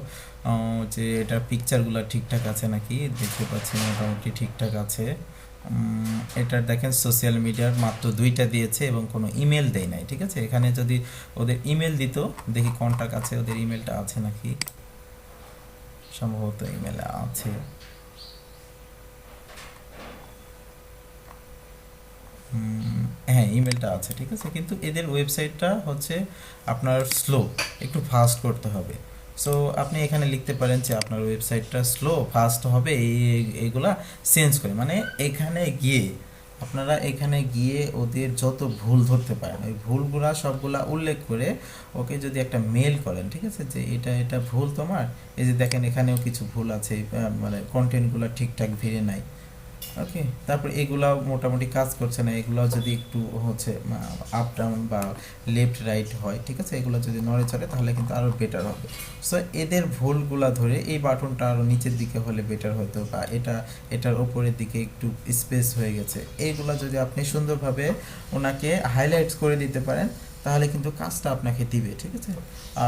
যে এটা পিকচারগুলো ঠিকঠাক আছে নাকি, দেখতে পাচ্ছি মোটামুটি ঠিকঠাক আছে। এটার দেখেন সোশ্যাল মিডিয়ার মাত্র 2টা দিয়েছে এবং কোনো ইমেল দেয় নাই, ঠিক আছে। এখানে যদি ওদের ইমেল দিত, দেখি কন্টাক্ট আছে, ওদের ইমেলটা আছে নাকি, সম্ভবত ইমেল আছে। হ্যাঁ, ইমেলটা আছে, ঠিক আছে। কিন্তু এদের ওয়েবসাইটটা হচ্ছে আপনার স্লো, একটু ফাস্ট করতে হবে। সো আপনি এখানে লিখতে পারেন যে আপনার ওয়েবসাইটটা স্লো ফাস্ট হবে, এইগুলা চেঞ্জ করে, মানে এখানে গিয়ে ওদের যত ভুল ধরতে পারেন ওই ভুলগুলা সবগুলা উল্লেখ করে ওকে যদি একটা মেল করেন, ঠিক আছে, যে এটা ভুল তোমার, এই যে দেখেন এখানেও কিছু ভুল আছে, মানে কন্টেন্টগুলো ঠিকঠাক ভিড়ে নাই, ওকে, তারপর এগুলা মোটামুটি কাজ করছে না, এগুলো যদি একটু হচ্ছে আপ ডাউন বা লেফট রাইট হয়, ঠিক আছে, এগুলো যদি নড়ে চড়ে তাহলে কিন্তু আরও বেটার হবে। সো এদের ভুলগুলা ধরে এই বাটনটা আরও নিচের দিকে হলে বেটার হতো, বা এটার ওপরের দিকে একটু স্পেস হয়ে গেছে, এইগুলা যদি আপনি সুন্দরভাবে ওনাকে হাইলাইটস করে দিতে পারেন তাহলে কিন্তু কাজটা আপনাকে দিবে, ঠিক আছে।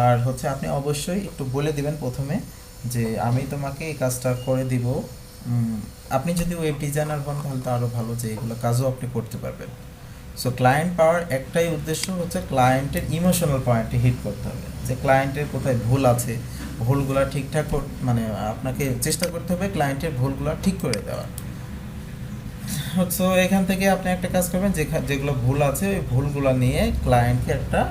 আর হচ্ছে আপনি অবশ্যই একটু বলে দিবেন প্রথমে যে আমি তোমাকে এই কাজটা করে দিব। আপনি যদি ওয়েব ডিজাইনার হন তাহলে তো আরও ভালো, যে এগুলো কাজও আপনি করতে পারবেন। সো ক্লায়েন্ট পাওয়ার একটাই উদ্দেশ্য হচ্ছে ক্লায়েন্টের ইমোশনাল পয়েন্টে হিট করতে হবে, যে ক্লায়েন্টের কোথায় ভুল আছে, ভুলগুলো ঠিকঠাক মানে আপনাকে চেষ্টা করতে হবে ক্লায়েন্টের ভুলগুলো ঠিক করে দেওয়া। সো এখান থেকে আপনি একটা কাজ করবেন, যেগুলো ভুল আছে ওই ভুলগুলো নিয়ে ক্লায়েন্টকে একটা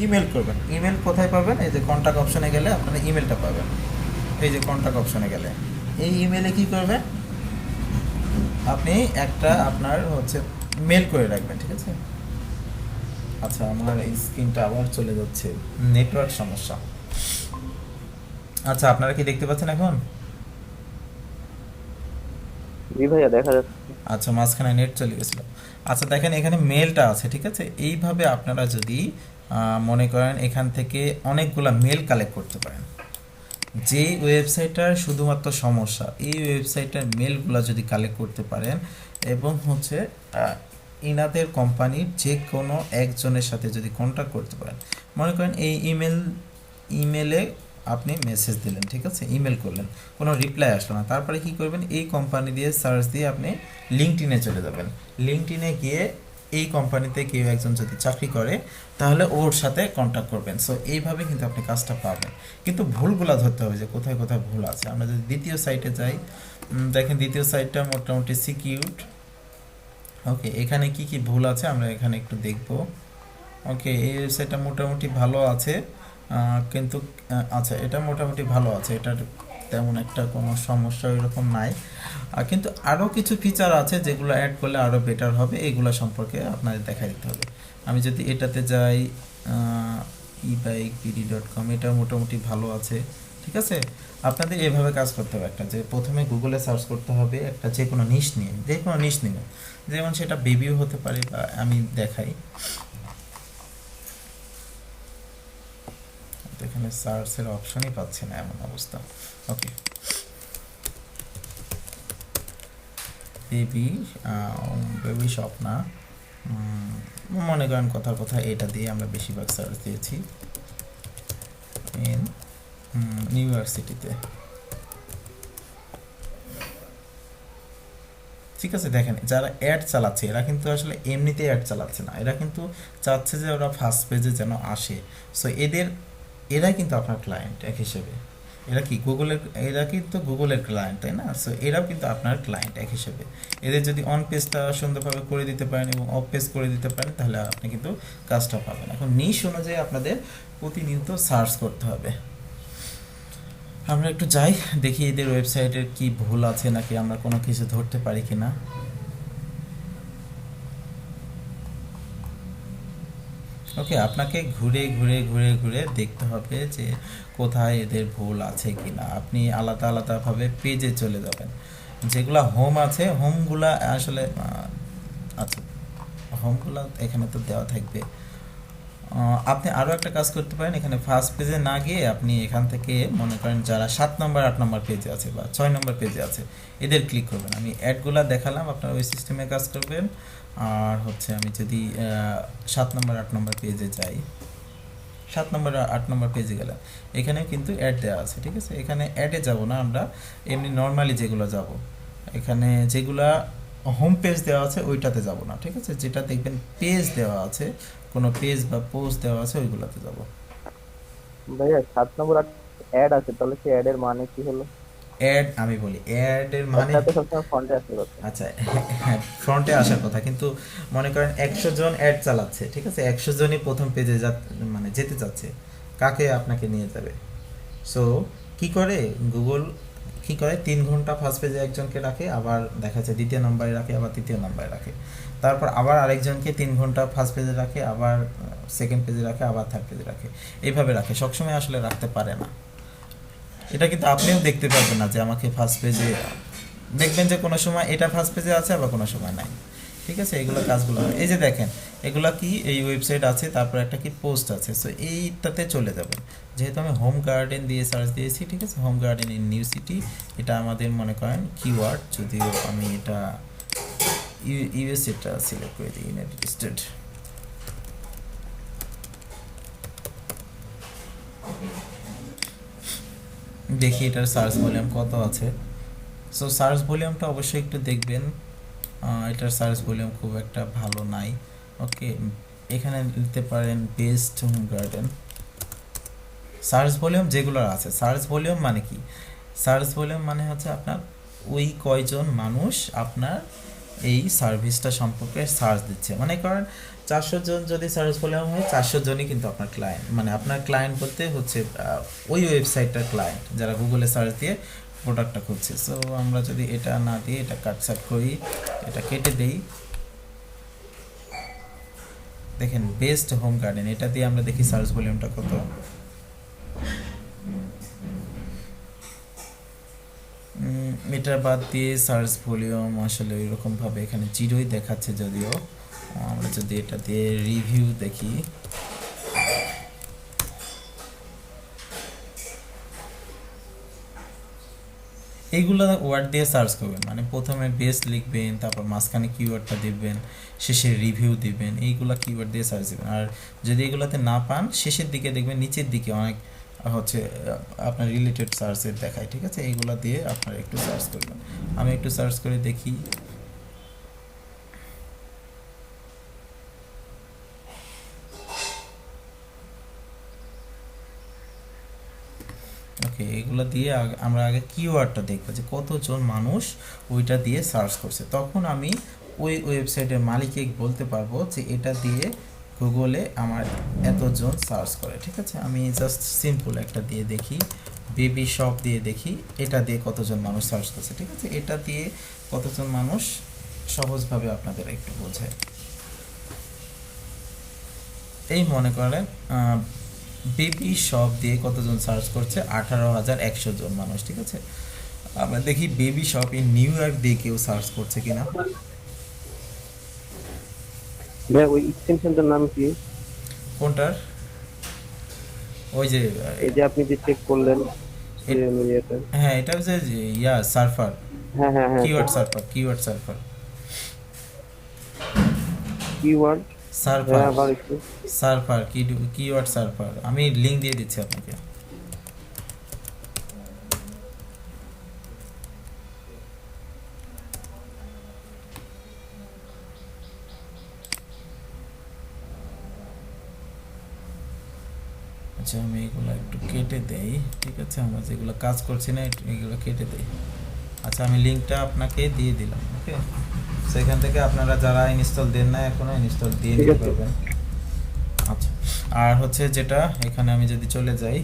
ইমেল করবেন। ইমেল কোথায় পাবেন? এই যে কন্ট্যাক্ট অপশনে গেলে আপনারা ইমেলটা পাবেন, এই যে কন্ট্যাক্ট অপশনে গেলে এই ইমেলে কি করবেন, আপনি একটা আপনার হচ্ছে মেল করে রাখবেন, ঠিক আছে। আচ্ছা, আমার এই স্ক্রিনটা আবার চলে যাচ্ছে, নেটওয়ার্ক সমস্যা। আচ্ছা, আপনারা কি দেখতে পাচ্ছেন এখন? জি ভাইয়া দেখা যাচ্ছে। আচ্ছা, মাঝখানে নেট চলে গেছিল। আচ্ছা দেখেন, এখানে মেলটা আছে, ঠিক আছে। এইভাবে আপনারা যদি মনে করেন এখান থেকে অনেকগুলা মেল কালেক্ট করতে পারেন, যে ওয়েবসাইটটার শুধুমাত্র সমস্যা এই ওয়েবসাইটের মেলগুলো যদি কালেক্ট করতে পারেন এবং হচ্ছে ইনাদের কোম্পানির যে কোনো একজনের সাথে যদি কন্ট্যাক্ট করতে পারেন, মনে করেন এই ইমেলে আপনি মেসেজ দিলেন, ঠিক আছে, ইমেল করলেন, কোনো রিপ্লাই আসলো না, তারপরে কি করবেন, এই কোম্পানি দিয়ে সার্চ দিয়ে আপনি লিঙ্কডইনে চলে যাবেন। লিঙ্কডইনে গিয়ে এই কোম্পানিতে কেউ একজন যদি চাকরি করে তাহলে ওর সাথে কন্ট্যাক্ট করবেন। সো এইভাবে কিন্তু আপনি কাজটা পাবেন, কিন্তু ভুলগুলো ধরতে হবে যে কোথায় কোথায় ভুল আছে। আমরা যদি দ্বিতীয় সাইটে যাই, দেখেন দ্বিতীয় সাইটটা মোটামুটি সিকিউরড। ওকে, এখানে কি কি ভুল আছে আমরা এখানে একটু দেখব। ওকে, এই ওয়েবসাইটটা মোটামুটি ভালো আছে, কিন্তু আচ্ছা এটা মোটামুটি ভালো আছে, এটার তেমন একটা কোনো সমস্যা ওইরকম নাই, কিন্তু আরও কিছু ফিচার আছে যেগুলো অ্যাড করলে আরও বেটার হবে, এগুলো সম্পর্কে আপনাদের দেখা দিতে হবে। আমি যদি এটাতে যাই ebikepd.com, এটা মোটামুটি ভালো আছে, ঠিক আছে। আপনাদের এভাবে কাজ করতে হবে, একটা যে প্রথমে গুগলে সার্চ করতে হবে একটা যে কোনো নিশ নিয়ে, যে কোনো নিশ নিয়ে, যেমন সেটা বেবিও হতে পারে, বা আমি দেখাই এখানে সার্চের অপশনই পাচ্ছি না, এমন অবস্থা। ওকে, বেবি শপ না, মনে করেন কথার কথা এটা দিয়ে আমরা বেশিরভাগ সার্চ দিয়েছি নিউ ইয়র্ক সিটিতে, ঠিক আছে। দেখেন যারা অ্যাড চালাচ্ছে এরা কিন্তু আসলে এমনিতে অ্যাড চালাচ্ছে না, এরা কিন্তু চাচ্ছে যে ওরা ফার্স্ট পেজে যেন আসে। সো এরাই কিন্তু আপনার ক্লায়েন্ট এক হিসেবে, এরা কিন্তু গুগলের ক্লায়েন্ট, তাই না? সো এরাও কিন্তু আপনার ক্লায়েন্ট এক হিসেবে। এদের যদি অন পেজটা সুন্দরভাবে করে দিতে পারেন এবং অফ পেজ করে দিতে পারেন তাহলে আপনি কিন্তু কাজটা পাবেন। এখন নিশ অনুযায়ী আপনাদের প্রতিনিয়ত সার্চ করতে হবে। আমরা একটু যাই দেখি এদের ওয়েবসাইটের কি ভুল আছে, নাকি আমরা কোনো কিছু ধরতে পারি কিনা। ওকে, আপনাকে ঘুরে ঘুরে ঘুরে ঘুরে দেখতে হবে যে কোথায় এদের ভুল আছে কিনা। আপনি আলাদা আলাদাভাবে পেজে চলে যাবেন, যেগুলা হোম আছে হোমগুলা আসলে আচ্ছা হোমগুলা এখানে তো দেওয়া থাকবে। আপনি আরও একটা কাজ করতে পারেন, এখানে ফার্স্ট পেজে না গিয়ে আপনি এখান থেকে মনে করেন যারা 7 নম্বর 8 নম্বর পেজে আছে বা 6 নম্বর পেজে আছে এদের ক্লিক করবেন। আমি অ্যাডগুলা দেখালাম, আপনার ওই সিস্টেমে কাজ করবেন। আর হচ্ছে আমি যদি 7 নম্বর 8 নম্বর পেজে যাই, 7 নম্বর 8 নম্বর পেজে গেলাম, এখানে কিন্তু অ্যাড দেওয়া আছে, ঠিক আছে। এখানে অ্যাডে যাব না, আমরা এমনি নর্মালি যেগুলো যাব, এখানে যেগুলা হোম পেজ দেওয়া আছে ওইটাতে যাব না, ঠিক আছে। যেটা দেখবেন পেজ দেওয়া আছে, কোনো পেজ বা পোস্ট দেওয়া আছে ওইগুলোতে যাব। ভাইয়া 7 নম্বর অ্যাড আছে, তাহলে সেই অ্যাড এর মানে কি হলো? অ্যাড আমি বলি, অ্যাড এর মানে এটা তো সবসময় ফ্রন্টে আসে কথা। আচ্ছা হ্যাঁ, ফ্রন্টে আসার কথা, কিন্তু মনে করেন 100 জন অ্যাড চালাচ্ছে, ঠিক আছে, 100 জনই প্রথম পেজে মানে যেতে চাচ্ছে, কাকে আপনাকে নিয়ে যাবে? সো কি করে গুগল, কি করে 3 ঘন্টা ফার্স্ট পেজে একজনকে রাখে, আবার দেখা যাচ্ছে দ্বিতীয় নম্বরে রাখে, আবার তৃতীয় নম্বরে রাখে, তারপর আবার আরেকজনকে 3 ঘন্টা ফার্স্ট পেজে রাখে, আবার সেকেন্ড পেজে রাখে, আবার থার্ড পেজে রাখে, এইভাবে রাখে। সবসময় আসলে রাখতে পারে না, এটা কিন্তু আপনিও দেখতে পারবেন না যে আমাকে ফার্স্ট পেজে দেখবেন যে কোনো সময় এটা ফার্স্ট পেজে আছে আবার কোনো সময় নাই। ঠিক আছে, এগুলো কাজগুলো হয়। এই যে দেখেন এগুলা কি, এই ওয়েবসাইট আছে, তারপর একটা কি পোস্ট আছে, সো এইটাতে চলে যাবেন। যেহেতু আমি হোম গার্ডেন দিয়ে সার্চ দিয়েছি, ঠিক আছে, home garden in new city, এটা আমাদের মনে করেন কিওয়ার্ড, যদিও আমি এটা ইউএসএটা সিলেক্ট করে দিই, ইউনাইটেড স্টেট। দেখি এটার সার্চ ভলিউম কত আছে। সো সার্চ ভলিউমটা অবশ্যই একটু দেখবেন, এটার সার্চ ভলিউম খুব একটা ভালো নাই। ওকে, এখানে নিতে পারেন best home garden. Search volume যেগুলো আছে, সার্চ ভলিউম মানে কি, সার্চ ভলিউম মানে হচ্ছে আপনার ওই কয়জন মানুষ আপনার এই সার্ভিসটা সম্পর্কে সার্চ দিচ্ছে। মানে করেন 400 জন যদি সার্চ ভলিউম হয়, 400 জনই কিন্তু আপনার ক্লায়েন্ট। মানে আপনার ক্লায়েন্ট বলতে হচ্ছে ওই ওয়েবসাইটটার ক্লায়েন্ট যারা গুগলে সার্চ দিয়ে প্রোডাক্টটা খুঁজছে। সো আমরা যদি এটা না দিয়ে এটা কাটছাট করি, এটা কেটে দেই, দেখেন বেস্ট হোম গার্ডেন, এটা দিয়ে আমরা দেখি সার্চ ভলিউমটা কত। এটা বাদ দিয়ে সার্চ ভলিউম আসলে এরকম ভাবে এখানে জিরোই দেখাচ্ছে, যদিও আমরা যদি এটা দিয়ে রিভিউ দেখি, এইগুলো ওয়ার্ড দিয়ে সার্চ করবেন। মানে প্রথমে বেস্ট লিখবেন, তারপর মাঝখানে কিওয়ার্ডটা দিবেন, শেষে রিভিউ দিবেন, এইগুলা কিওয়ার্ড দিয়ে সার্চ দিবেন। আর যদি এগুলোতে না পান, শেষের দিকে দেখবেন নিচের দিকে অনেক হচ্ছে আপনার রিলেটেড সার্চের দেখায়। ঠিক আছে, এইগুলো দিয়ে আপনারা একটু সার্চ করবেন। আমি একটু সার্চ করে দেখি। ওকে, এগুলো দিয়ে আমরা আগে কিওয়ার্ডটা দেখবো যে কতজন মানুষ ওইটা দিয়ে সার্চ করছে, তখন আমি ওই ওয়েবসাইটের মালিককে বলতে পারবো যে এটা দিয়ে গুগলে আমার এতজন সার্চ করে। ঠিক আছে, আমি জাস্ট সিম্পল একটা দিয়ে দেখি, বেবি শপ দিয়ে দেখি এটা দিয়ে কতজন মানুষ সার্চ করছে। ঠিক আছে, এটা দিয়ে কতজন মানুষ সহজভাবে আপনাদের একটু বোঝায়। এই মনে করেন বেবি শপ দিয়ে কতজন সার্চ করছে, 18,100 জন মানুষ। ঠিক আছে, আমরা দেখি baby shop in New York দিয়ে কেউ সার্চ করছে কিনা। ভাই ওই এক্সটেনশনটার নাম কি? কোনটার? ওই যে এই যে আপনি যে চেক করলেন ইয়েটা। হ্যাঁ, এটা হচ্ছে সার্ফার, হ্যাঁ হ্যাঁ হ্যাঁ, keyword surfer, keyword surfer, keyword surfer, হ্যাঁ আবার একটু সার্ফার, কিওয়ার্ড সার্ফার। আমি লিংক দিয়ে দিচ্ছি আপনাকে। আচ্ছা, আমি এগুলো একটু কেটে দেই। ঠিক আছে, আমরা যেগুলো কাজ করছি না এগুলো কেটে দেই। আচ্ছা, আমি লিংকটা আপনাকে দিয়ে দিলাম। ওকে, সেখান থেকে আপনারা যারা ইনস্টল দেন না এখনো, ইনস্টল দিয়ে নিতে পারবেন। আচ্ছা, আর হচ্ছে যেটা এখানে আমি যদি চলে যাই,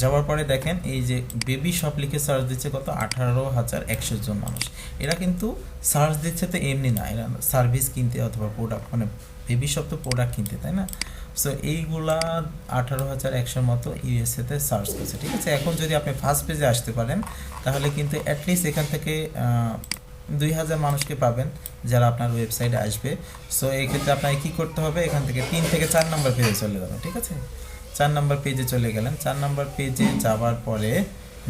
যাওয়ার পরে দেখেন এই যে বেবি শপ লিখে সার্চ দিচ্ছে কত, 18,100 জন মানুষ। এরা কিন্তু সার্চ দিচ্ছে তো এমনি না, এরা সার্ভিস কিনতে অথবা প্রোডাক্ট, মানে বেবি শপ তো প্রোডাক্ট কিনতে, তাই না? সো এইগুলা 18,100 মতো ইউএসএতে সার্চ করছে। ঠিক আছে, এখন যদি আপনি ফার্স্ট পেজে আসতে পারেন তাহলে কিন্তু অ্যাটলিস্ট এখান থেকে 2,000 মানুষকে পাবেন যারা আপনার ওয়েবসাইটে আসবে। সো এই ক্ষেত্রে আপনাকে কী করতে হবে, এখান থেকে 3 থেকে 4 নম্বর পেজে চলে যাবেন। ঠিক আছে, 4 নম্বর পেজে চলে গেলেন। 4 নম্বর পেজে যাওয়ার পরে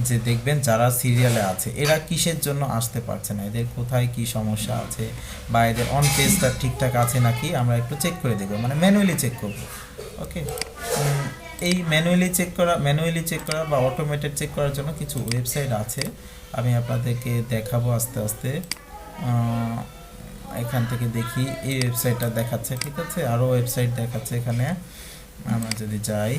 যে দেখবেন যারা সিরিয়ালে আছে এরা কিসের জন্য আসতে পারছে না, এদের কোথায় কি সমস্যা আছে, বা এদের অন পেজটা ঠিকঠাক আছে নাকি আমরা একটু চেক করে দেখব, মানে ম্যানুয়ালি চেক করব। ওকে, এই ম্যানুয়ালি চেক করা বা অটোমেটেড চেক করার জন্য কিছু ওয়েবসাইট আছে, আমি আপনাদেরকে দেখাবো আস্তে আস্তে। এখান থেকে দেখি, এই ওয়েবসাইটটা দেখাচ্ছে। ঠিক আছে, আরও ওয়েবসাইট দেখাচ্ছে এখানে। আমরা যদি যাই,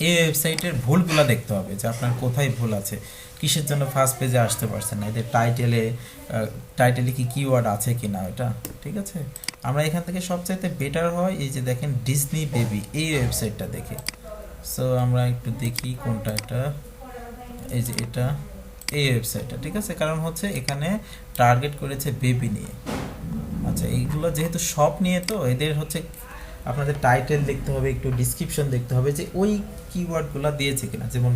এই ওয়েবসাইটের ভুলগুলো দেখতে হবে যে আপনার কোথায় ভুল আছে, কিসের জন্য ফার্স্ট পেজে আসতে পারছেন না, এদের টাইটেলে কি কিওয়ার্ড আছে কি না ওটা। ঠিক আছে, আমরা এখান থেকে সবচাইতে বেটার হয় এই যে দেখেন ডিজনি বেবি, এই ওয়েবসাইটটা দেখে। সো আমরা একটু দেখি কোনটা এটা, এই যে এটা, এই ওয়েবসাইটটা। ঠিক আছে, কারণ হচ্ছে এখানে টার্গেট করেছে বেবি নিয়ে। আচ্ছা, এইগুলো যেহেতু শপ নিয়ে, তো এদের হচ্ছে আপনাদের টাইটেল দেখতে হবে, একটু ডিসক্রিপশন দেখতে হবে যে ওই কিওয়ার্ডগুলো দিয়েছে কিনা। যেমন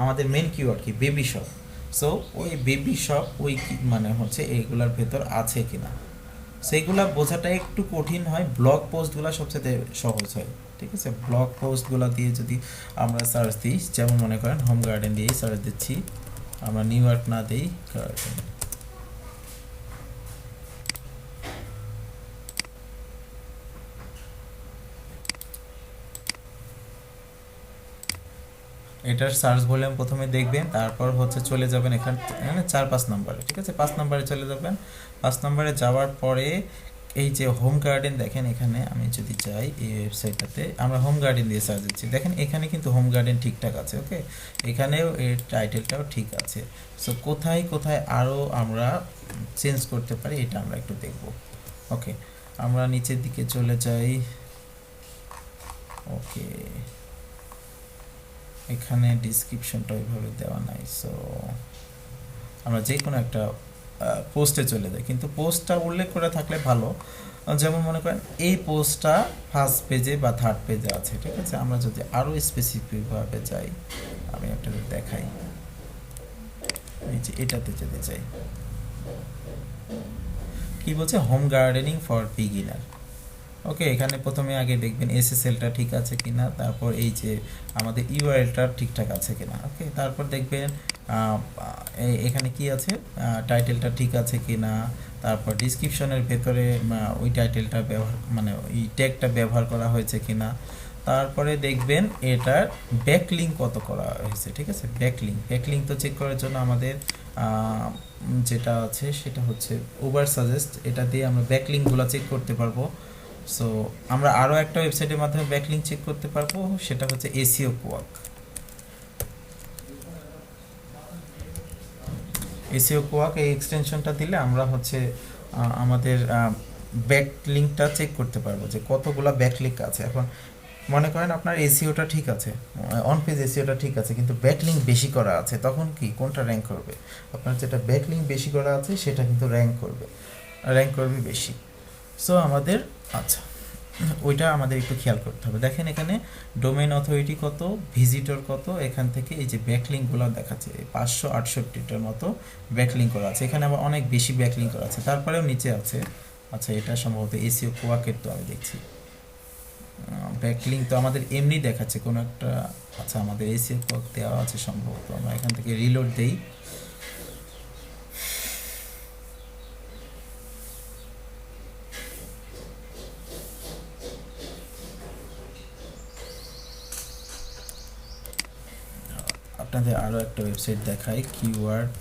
আমাদের মেন কিওয়ার্ড কি, বেবি শপ। সো ওই বেবি শপ ওই মানে হচ্ছে এইগুলার ভেতর আছে কিনা সেইগুলা বোঝাটা একটু কঠিন হয়, ব্লগ পোস্টগুলো সবচেয়ে সহজ হয়। ঠিক আছে, ব্লগ পোস্টগুলো দিয়ে যদি আমরা সার্চ দিই, যেমন মনে করেন হোম গার্ডেন দিয়েই সার্চ দিচ্ছি, আমরা নিউ ইয়র্ক না দিই গার্ডেন, এটার সার্চ ভলিউম প্রথমে দেখবেন, তারপর হচ্ছে চলে যাবেন এখানে 4-5 নম্বরে। ঠিক আছে, 5 নম্বরে চলে যাবেন। 5 নম্বরে যাওয়ার পরে এই যে হোম গার্ডেন দেখেন, এখানে আমি যদি যাই এই ওয়েবসাইটটাতে, আমরা হোম গার্ডেন দিয়ে সার্চ দিচ্ছি, দেখেন এখানে কিন্তু হোম গার্ডেন ঠিকঠাক আছে। ওকে, এখানেও এর টাইটেলটাও ঠিক আছে। সো কোথায় কোথায় আরও আমরা চেঞ্জ করতে পারি এটা আমরা একটু দেখব। ওকে, আমরা নিচের দিকে চলে যাই। ওকে, এখানে ডিসক্রিপশনটা ওইভাবে দেওয়া নাই, সো আমরা যে কোনো একটা পোস্টে চলে যাই, কিন্তু পোস্টটা উল্লেখ করে থাকলে ভালো। যেমন মনে করেন এই পোস্টটা ফার্স্ট পেজে বা থার্ড পেজে আছে। ঠিক আছে, আমরা যদি আরও স্পেসিফিকভাবে যাই, আমি একটা দেখাই, এই যে এটাতে যেতে চাই, কি বলছে, হোম গার্ডেনিং ফর বিগিনার। ওকে, এখানে প্রথমে আগে দেখবেন এসএসএলটা ঠিক আছে কিনা, তারপর এই যে আমাদের ইউআরএলটা ঠিকঠাক আছে কিনা। ওকে, তারপর দেখবেন এখানে কি আছে, টাইটেলটা ঠিক আছে কিনা, তারপর ডিসক্রিপশনের ভেতরে ওই টাইটেলটা ব্যবহার মানে ওই ট্যাগটা ব্যবহার করা হয়েছে কিনা, তারপরে দেখবেন এটার ব্যাকলিঙ্ক কত করা হয়েছে। ঠিক আছে, ব্যাকলিঙ্ক তো চেক করার জন্য আমাদের যেটা আছে সেটা হচ্ছে উবার সাজেস্ট, এটা দিয়ে আমরা ব্যাকলিঙ্কগুলো চেক করতে পারবো। সো আমরা আরও একটা ওয়েবসাইটের মাধ্যমে ব্যাকলিঙ্ক চেক করতে পারবো, সেটা হচ্ছে এসইও কোয়াক। এসইও কোয়াক এই এক্সটেনশনটা দিলে আমরা হচ্ছে আমাদের ব্যাকলিঙ্কটা চেক করতে পারবো যে কতগুলো ব্যাকলিঙ্ক আছে। এখন মনে করেন আপনার এসইওটা ঠিক আছে, অন পেজ এসইওটা ঠিক আছে, কিন্তু ব্যাকলিঙ্ক বেশি করা আছে, তখন কি কোনটা র্যাঙ্ক করবে? আপনার যেটা ব্যাকলিঙ্ক বেশি করা আছে সেটা কিন্তু র্যাঙ্ক করবে বেশি। সো আমাদের আচ্ছা ওইটা আমাদের একটু খেয়াল করতে হবে। দেখেন এখানে ডোমেইন অথরিটি কত, ভিজিটর কত, এখান থেকে এই যে ব্যাকলিঙ্কগুলো দেখাচ্ছে 568টার মতো ব্যাকলিঙ্ক করা আছে, এখানে আবার অনেক বেশি ব্যাকলিঙ্ক করা আছে, তারপরেও নিচে আছে। আচ্ছা, এটা সম্ভবত এসইও কোয়াকের, তো আমি দেখছি ব্যাকলিঙ্ক তো আমাদের এমনি দেখাচ্ছে কোনো একটা। আচ্ছা, আমাদের এসইও কোয়াক দেওয়া আছে সম্ভবত, আমরা এখান থেকে রিলোড দেই। আপনাদের আরও একটা ওয়েবসাইট দেখাই, কিওয়ার্ড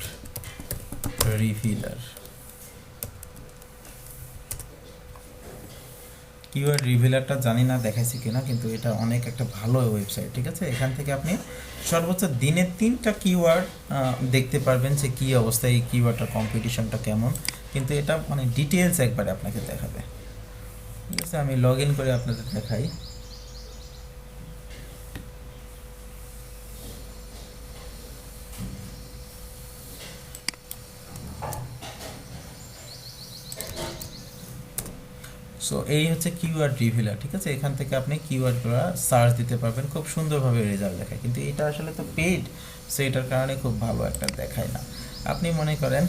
রিভিলার। কিওয়ার্ড রিভিলারটা জানি না দেখাইছি কিনা, কিন্তু এটা অনেক একটা ভালো ওয়েবসাইট। ঠিক আছে, এখান থেকে আপনি সর্বোচ্চ দিনে 3টা কিওয়ার্ড দেখতে পারবেন যে কী অবস্থায় এই কিওয়ার্ডটার কম্পিটিশনটা কেমন, কিন্তু এটা মানে ডিটেলস একবারে আপনাকে দেখাবে। ঠিক আছে, আমি লগ ইন করে আপনাদের দেখাই। সো এই হচ্ছে কিওয়ার্ড রিভিলার। ঠিক আছে, এখান থেকে আপনি কিওয়ার্ডগুলো সার্চ দিতে পারবেন, খুব সুন্দরভাবে রেজাল্ট দেখায়, কিন্তু এটা আসলে তো পেইড, সো এটার কারণে খুব ভালো একটা দেখায় না। আপনি মনে করেন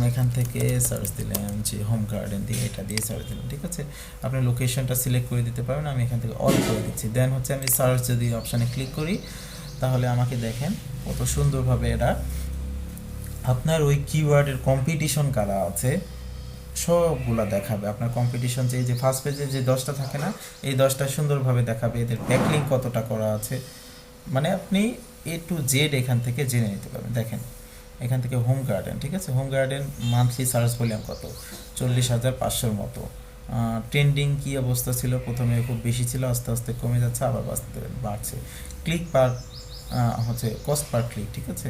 এখান থেকে সার্চ দিলেন যে হোম গার্ডেন দিয়ে, এটা দিয়ে সার্চ দিলেন। ঠিক আছে, আপনি লোকেশনটা সিলেক্ট করে দিতে পারবেন, আমি এখান থেকে অল করে দিচ্ছি। দেন হচ্ছে আমি সার্চ যদি অপশানে ক্লিক করি, তাহলে আমাকে দেখেন কত সুন্দরভাবে এরা আপনার ওই কিওয়ার্ডের কম্পিটিশন কারা আছে সবগুলা দেখাবে। আপনার কম্পিটিশন যে এই যে ফার্স্ট পেজে যে 10টা থাকে না, এই 10টা সুন্দরভাবে দেখাবে, এদের ব্যাকলিঙ্ক কতটা করা আছে, মানে আপনি A to Z এখান থেকে জেনে নিতে পারবেন। দেখেন এখান থেকে হোম গার্ডেন, ঠিক আছে, home garden monthly search volume কত, 40,500 মতো। ট্রেন্ডিং কী অবস্থা ছিল, প্রথমে খুব বেশি ছিল, আস্তে আস্তে কমে যাচ্ছে, আবার বাড়ছে। ক্লিক পার হচ্ছে কস্ট পার ক্লিক। ঠিক আছে,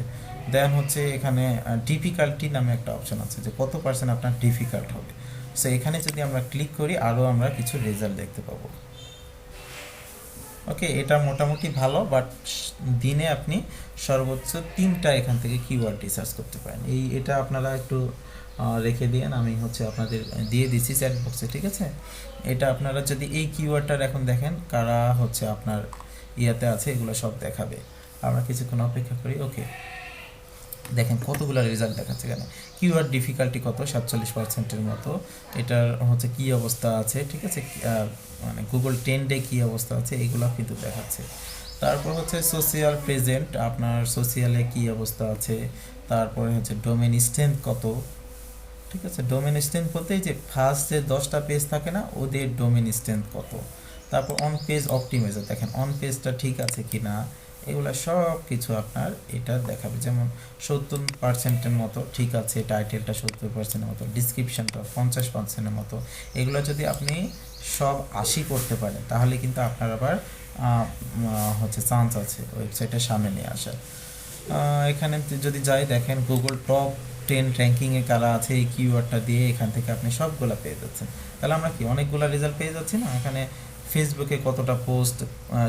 দেন হচ্ছে এখানে ডিফিকাল্টি নামে একটা অপশন আছে যে কত পার্সেন্ট আপনার ডিফিকাল্ট হবে। সো এখানে যদি আমরা ক্লিক করি আরও আমরা কিছু রেজাল্ট দেখতে পাবো। ওকে, এটা মোটামুটি ভালো, বাট দিনে আপনি সর্বোচ্চ 3টা এখান থেকে কিওয়ার্ড রিসার্চ করতে পারেন। এটা আপনারা একটু রেখে দিন, আমি হচ্ছে আপনাদের দিয়ে দিচ্ছি চ্যাট বক্সে। ঠিক আছে, এটা আপনারা যদি এই কিওয়ার্ডটার এখন দেখেন কারা হচ্ছে আপনার ইয়াতে আছে, এগুলো সব দেখাবে। আমরা কিছুক্ষণ অপেক্ষা করি। ওকে, দেখেন কতগুলো রেজাল্ট দেখাচ্ছে এখানে। কিওয়ার্ড ডিফিকাল্টি কত, 47%-এর মতো। এটার হচ্ছে কি অবস্থা আছে, ঠিক আছে, মানে গুগল ট্রেন্ডে কি অবস্থা আছে এগুলো কিন্তু দেখাচ্ছে। তারপর হচ্ছে সোশিয়াল প্রেজেন্ট, আপনার সোশিয়ালে কি অবস্থা আছে। তারপরে হচ্ছে ডোমেন স্ট্রেংথ কত, ঠিক আছে, ডোমেন স্ট্রেংথ বলতে এই যে ফার্স্ট যে 10টা পেজ থাকে না, ওদের ডোমেন স্ট্রেংথ কত। তারপর অন পেজ অপটিমাইজার, দেখেন অন পেজটা ঠিক আছে কি না, এগুলো সব কিছু আপনার এটা দেখাবে। যেমন 70%-এর মতো ঠিক আছে, টাইটেলটা 70%-এর মতো, ডিসক্রিপশনটা 50%-এর মতো। এগুলো যদি আপনি সব 80 করতে পারেন তাহলে কিন্তু আপনার আবার হচ্ছে চান্স আছে ওয়েবসাইটের সামনে নিয়ে আসার। এখানে যদি যাই, দেখেন গুগল টপ 10 র্যাঙ্কিংয়ে কারা আছে, এই কিওয়ার্ডটা দিয়ে এখান থেকে আপনি সবগুলা পেয়ে যাচ্ছেন। তাহলে আমরা কি অনেকগুলো রেজাল্ট পেয়ে যাচ্ছি না। এখানে ফেসবুকে কতটা পোস্ট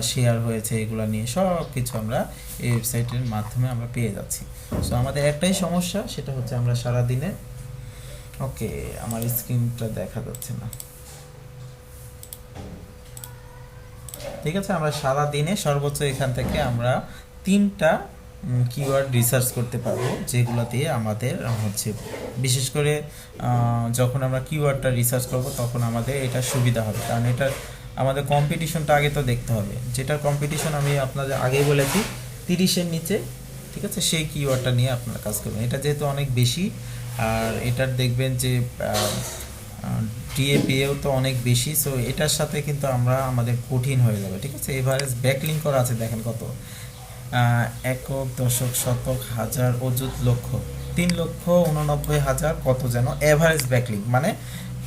শেয়ার হয়েছে এগুলো নিয়ে সব কিছু আমরা এই ওয়েবসাইটের মাধ্যমে আমরা পেয়ে যাচ্ছি। সো আমাদের একটাই সমস্যা, সেটা হচ্ছে আমরা সারাদিনে, ওকে আমার স্ক্রিনটা দেখা যাচ্ছে না, ঠিক আছে, আমরা সারাদিনে সর্বোচ্চ এখান থেকে আমরা 3টা কিওয়ার্ড রিসার্চ করতে পারবো, যেগুলো দিয়ে আমাদের হচ্ছে বিশেষ করে যখন আমরা কিওয়ার্ডটা রিসার্চ করব তখন আমাদের এটা সুবিধা হবে। কারণ এটা আমাদের কম্পিটিশনটা আগে তো দেখতে হবে, যেটার কম্পিটিশন আমি আপনাদের আগেই বলেছি 30-এর নিচে, ঠিক আছে, সেই কিওয়ার্ডটা নিয়ে আপনারা কাজ করবেন। এটা যেহেতু অনেক বেশি, আর এটার দেখবেন যে ডিএপিএও তো অনেক বেশি, সো এটার সাথে কিন্তু আমরা আমাদের কঠিন হয়ে যাবে, ঠিক আছে। এভারেজ ব্যাকলিং করা আছে দেখেন কত, একক, দশক, শতক, হাজার, অযুত, লক্ষ, 3,89,000 কত যেন এভারেজ ব্যাকলিং, মানে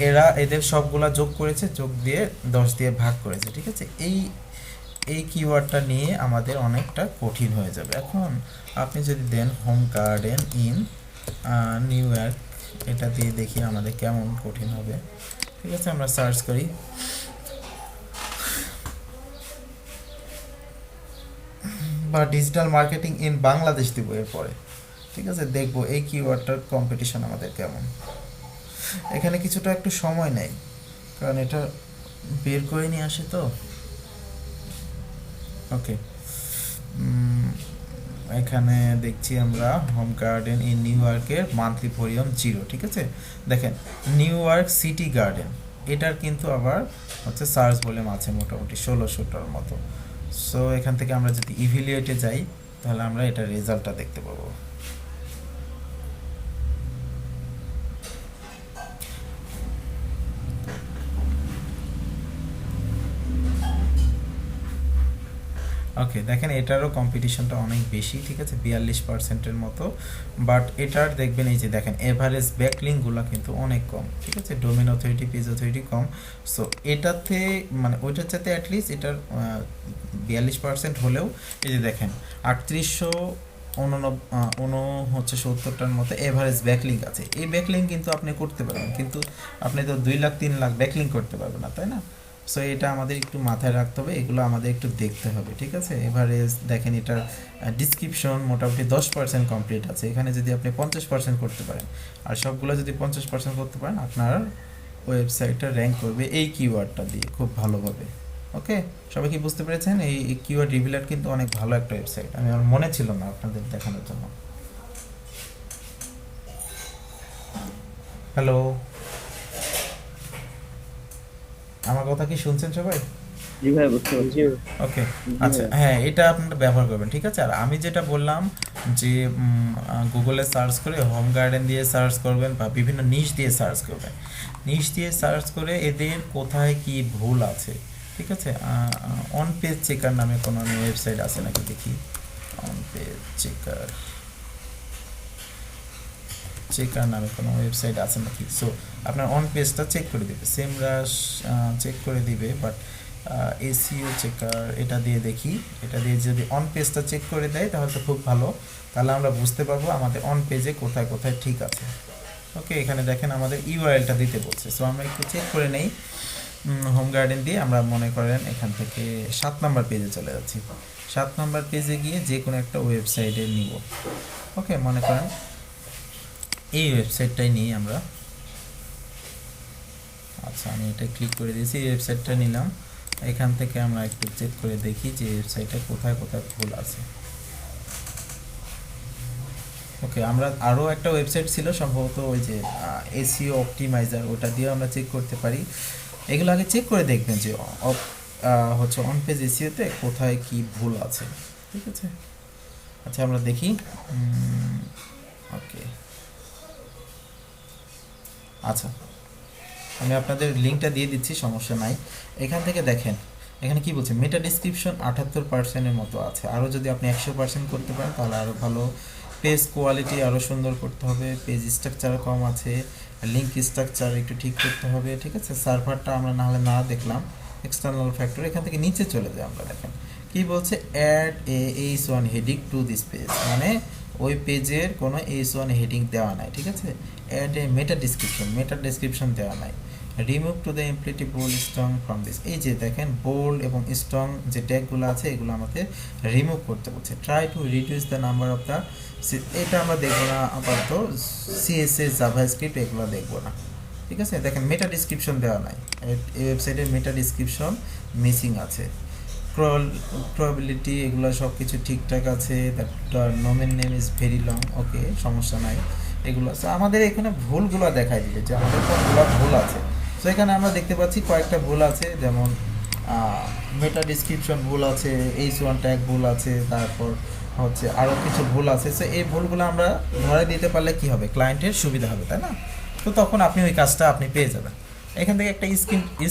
এরা এদের সবগুলা যোগ করেছে, যোগ দিয়ে 10 দিয়ে ভাগ করেছে, ঠিক আছে। এই কিওয়ার্ডটা নিয়ে আমাদের অনেকটা কঠিন হয়ে যাবে। এখন আপনি যদি দেন home garden in New York, এটা দিয়ে দেখি আমাদের কেমন কঠিন হবে, ঠিক আছে। আমরা সার্চ করি, বা ডিজিটাল মার্কেটিং ইন বাংলাদেশ দিব এরপরে, ঠিক আছে, দেখবো এই কিওয়ার্ডটার কম্পিটিশন আমাদের কেমন। এখানে কিছুটা একটু সময় নেই, কারণ এটা বের করে নিয়ে আসে তো। ওকে, এখানে দেখছি আমরা হোম গার্ডেন ইন নিউ ইয়র্কের মান্থলি ভলিউম 0, ঠিক আছে। দেখেন নিউ ইয়র্ক সিটি গার্ডেন, এটার কিন্তু আবার হচ্ছে সার্চ ভলিউম আছে মোটামুটি 1600টার মতো। সো এখান থেকে আমরা যদি ইভ্যালুয়েটে যাই তাহলে আমরা এটা রেজাল্টটা দেখতে পাবো। ওকে, দেখেন এটারও কম্পিটিশনটা অনেক বেশি, ঠিক আছে, 42%-এর মতো। বাট এটার দেখবেন এই যে দেখেন এভারেজ ব্যাকলিংগুলো কিন্তু অনেক কম, ঠিক আছে, ডোমেন অথরিটি, পেজ অথরিটি কম। সো এটাতে মানে ওইটার চাইতে অ্যাটলিস্ট এটার 42% হলেও এই যে দেখেন 3870টার মতো এভারেজ ব্যাকলিং আছে। এই ব্যাকলিং কিন্তু আপনি করতে পারবেন, কিন্তু আপনি তো 2 লাখ 3 লাখ ব্যাকলিং করতে পারবেন না, তাই না। সো এটা আমাদের একটু মাথায় রাখতে হবে, এগুলো আমাদের একটু দেখতে হবে, ঠিক আছে। এভারেজ দেখেন এটার ডিসক্রিপশন মোটামুটি 10% কমপ্লিট আছে। এখানে যদি আপনি 50% করতে পারেন আর সবগুলো যদি 50% করতে পারেন, আপনার ওয়েবসাইটটা র্যাঙ্ক করবে এই কিওয়ার্ডটা দিয়ে খুব ভালোভাবে। ওকে, সবাই কি বুঝতে পেরেছেন? এই কিওয়ার্ড রিভিলার কিন্তু অনেক ভালো একটা ওয়েবসাইট, আমি আমার মনে ছিল না আপনাদের দেখানোর জন্য। হ্যালো, আমার কথা কি শুনছেন সবাই? জি ভাই, বুঝতে পারছি। ওকে, আচ্ছা, হ্যাঁ, এটা আপনারা ব্যবহার করবেন, ঠিক আছে। আর আমি যেটা বললাম যে গুগলে সার্চ করে হোম গার্ডেন দিয়ে সার্চ করবেন বা বিভিন্ন নিশ দিয়ে সার্চ করবেন। নিশ দিয়ে সার্চ করে এদের কোথায় কি ভুল আছে, ঠিক আছে। অন পেজ চেকার নামে কোনো ওয়েবসাইট আছে নাকি দেখি, অন পেজ চেকার নামে কোনো ওয়েবসাইট আছে নাকি। সো আপনার অন পেজটা চেক করে দিবে, সেমরাশ চেক করে দিবে, বাট এসইও চেকার এটা দিয়ে দেখি, এটা দিয়ে যদি অন পেজটা চেক করে দেয় তাহলে তো খুব ভালো, তাহলে আমরা বুঝতে পারবো আমাদের অন পেজে কোথায় কোথায় ঠিক আছে। ওকে, এখানে দেখেন আমাদের ইউআরএলটা দিতে বলছে, সো আমরা একটু চেক করে নেই। হোম গার্ডেন দিয়ে আমরা মনে করেন এখান থেকে 7 নম্বর পেজে চলে যাচ্ছি। 7 নম্বর পেজে গিয়ে যে কোনো একটা ওয়েবসাইটে নিব। ওকে, মনে করেন এই ওয়েবসাইটটাই নিই আমরা। আচ্ছা, আমি এটা ক্লিক করে দিয়েছি, এই ওয়েবসাইটটা নিলাম। এখান থেকে আমরা একটু চেক করে দেখি যে ওয়েবসাইটে কোথায় কোথায় ভুল আছে। ওকে, আমরা আরও একটা ওয়েবসাইট ছিল সম্ভবত ওই যে এসইও অপটিমাইজার, ওটা দিয়ে আমরা চেক করতে পারি। এগুলো আগে চেক করে দেখবেন যে হচ্ছে অন পেজ এসইওতে কোথায় কি ভুল আছে, ঠিক আছে। আচ্ছা আমরা দেখি। ওকে, আচ্ছা আমি আপনাদের লিঙ্কটা দিয়ে দিচ্ছি, সমস্যা নাই। এখান থেকে দেখেন এখানে কি বলছে, মেটা ডিসক্রিপশন 78%-এর মতো আছে। আরও যদি আপনি 100% করতে পারেন তাহলে আরও ভালো। পেজ কোয়ালিটি আরও সুন্দর করতে হবে, পেজ স্ট্রাকচারও কম আছে, লিঙ্ক স্ট্রাকচার একটু ঠিক করতে হবে, ঠিক আছে। সার্ভারটা আমরা নাহলে না দেখলাম, এক্সটার্নাল ফ্যাক্টর। এখান থেকে নিচে চলে যাই আমরা, দেখেন কি বলছে, add H1 heading to this page, মানে ওই পেজের কোনো H1 হেডিং দেওয়া নাই, ঠিক আছে। অ্যাড এ মেটা ডিসক্রিপশন দেওয়া নাই। Remove to the implicit bold strong from this, এই যে দেখেন বোল্ড এবং স্ট্রং যে ট্যাগগুলো আছে এগুলো আমাকে রিমুভ করতে বলছে। Try to reduce the number of the, এটা আমরা দেখবো না আপাতত। CSS জাভাস্ক্রিপ্ট এগুলো দেখবো না, ঠিক আছে। দেখেন মেটা ডিসক্রিপশন দেওয়া নাই, এই ওয়েবসাইটের মেটা ডিসক্রিপশন মিসিং আছে। প্রবাবিলিটি এগুলো সব কিছু ঠিকঠাক আছে। That domain name is very long, okay সমস্যা নাই এগুলো। সো আমাদের এখানে ভুলগুলো দেখাই দিবে যে আমাদের কোনগুলো ভুল আছে। সো এখানে আমরা দেখতে পাচ্ছি কয়েকটা ভুল আছে, যেমন মেটা ডিসক্রিপশন ভুল আছে, H1 ট্যাগ ভুল আছে, তারপর হচ্ছে আরও কিছু ভুল আছে। সো এই ভুলগুলো আমরা ধরে দিতে পারলে কি হবে, ক্লায়েন্টের সুবিধা হবে, তাই না? তো তখন আপনি ওই কাজটা আপনি পেয়ে যাবেন। এখান থেকে একটা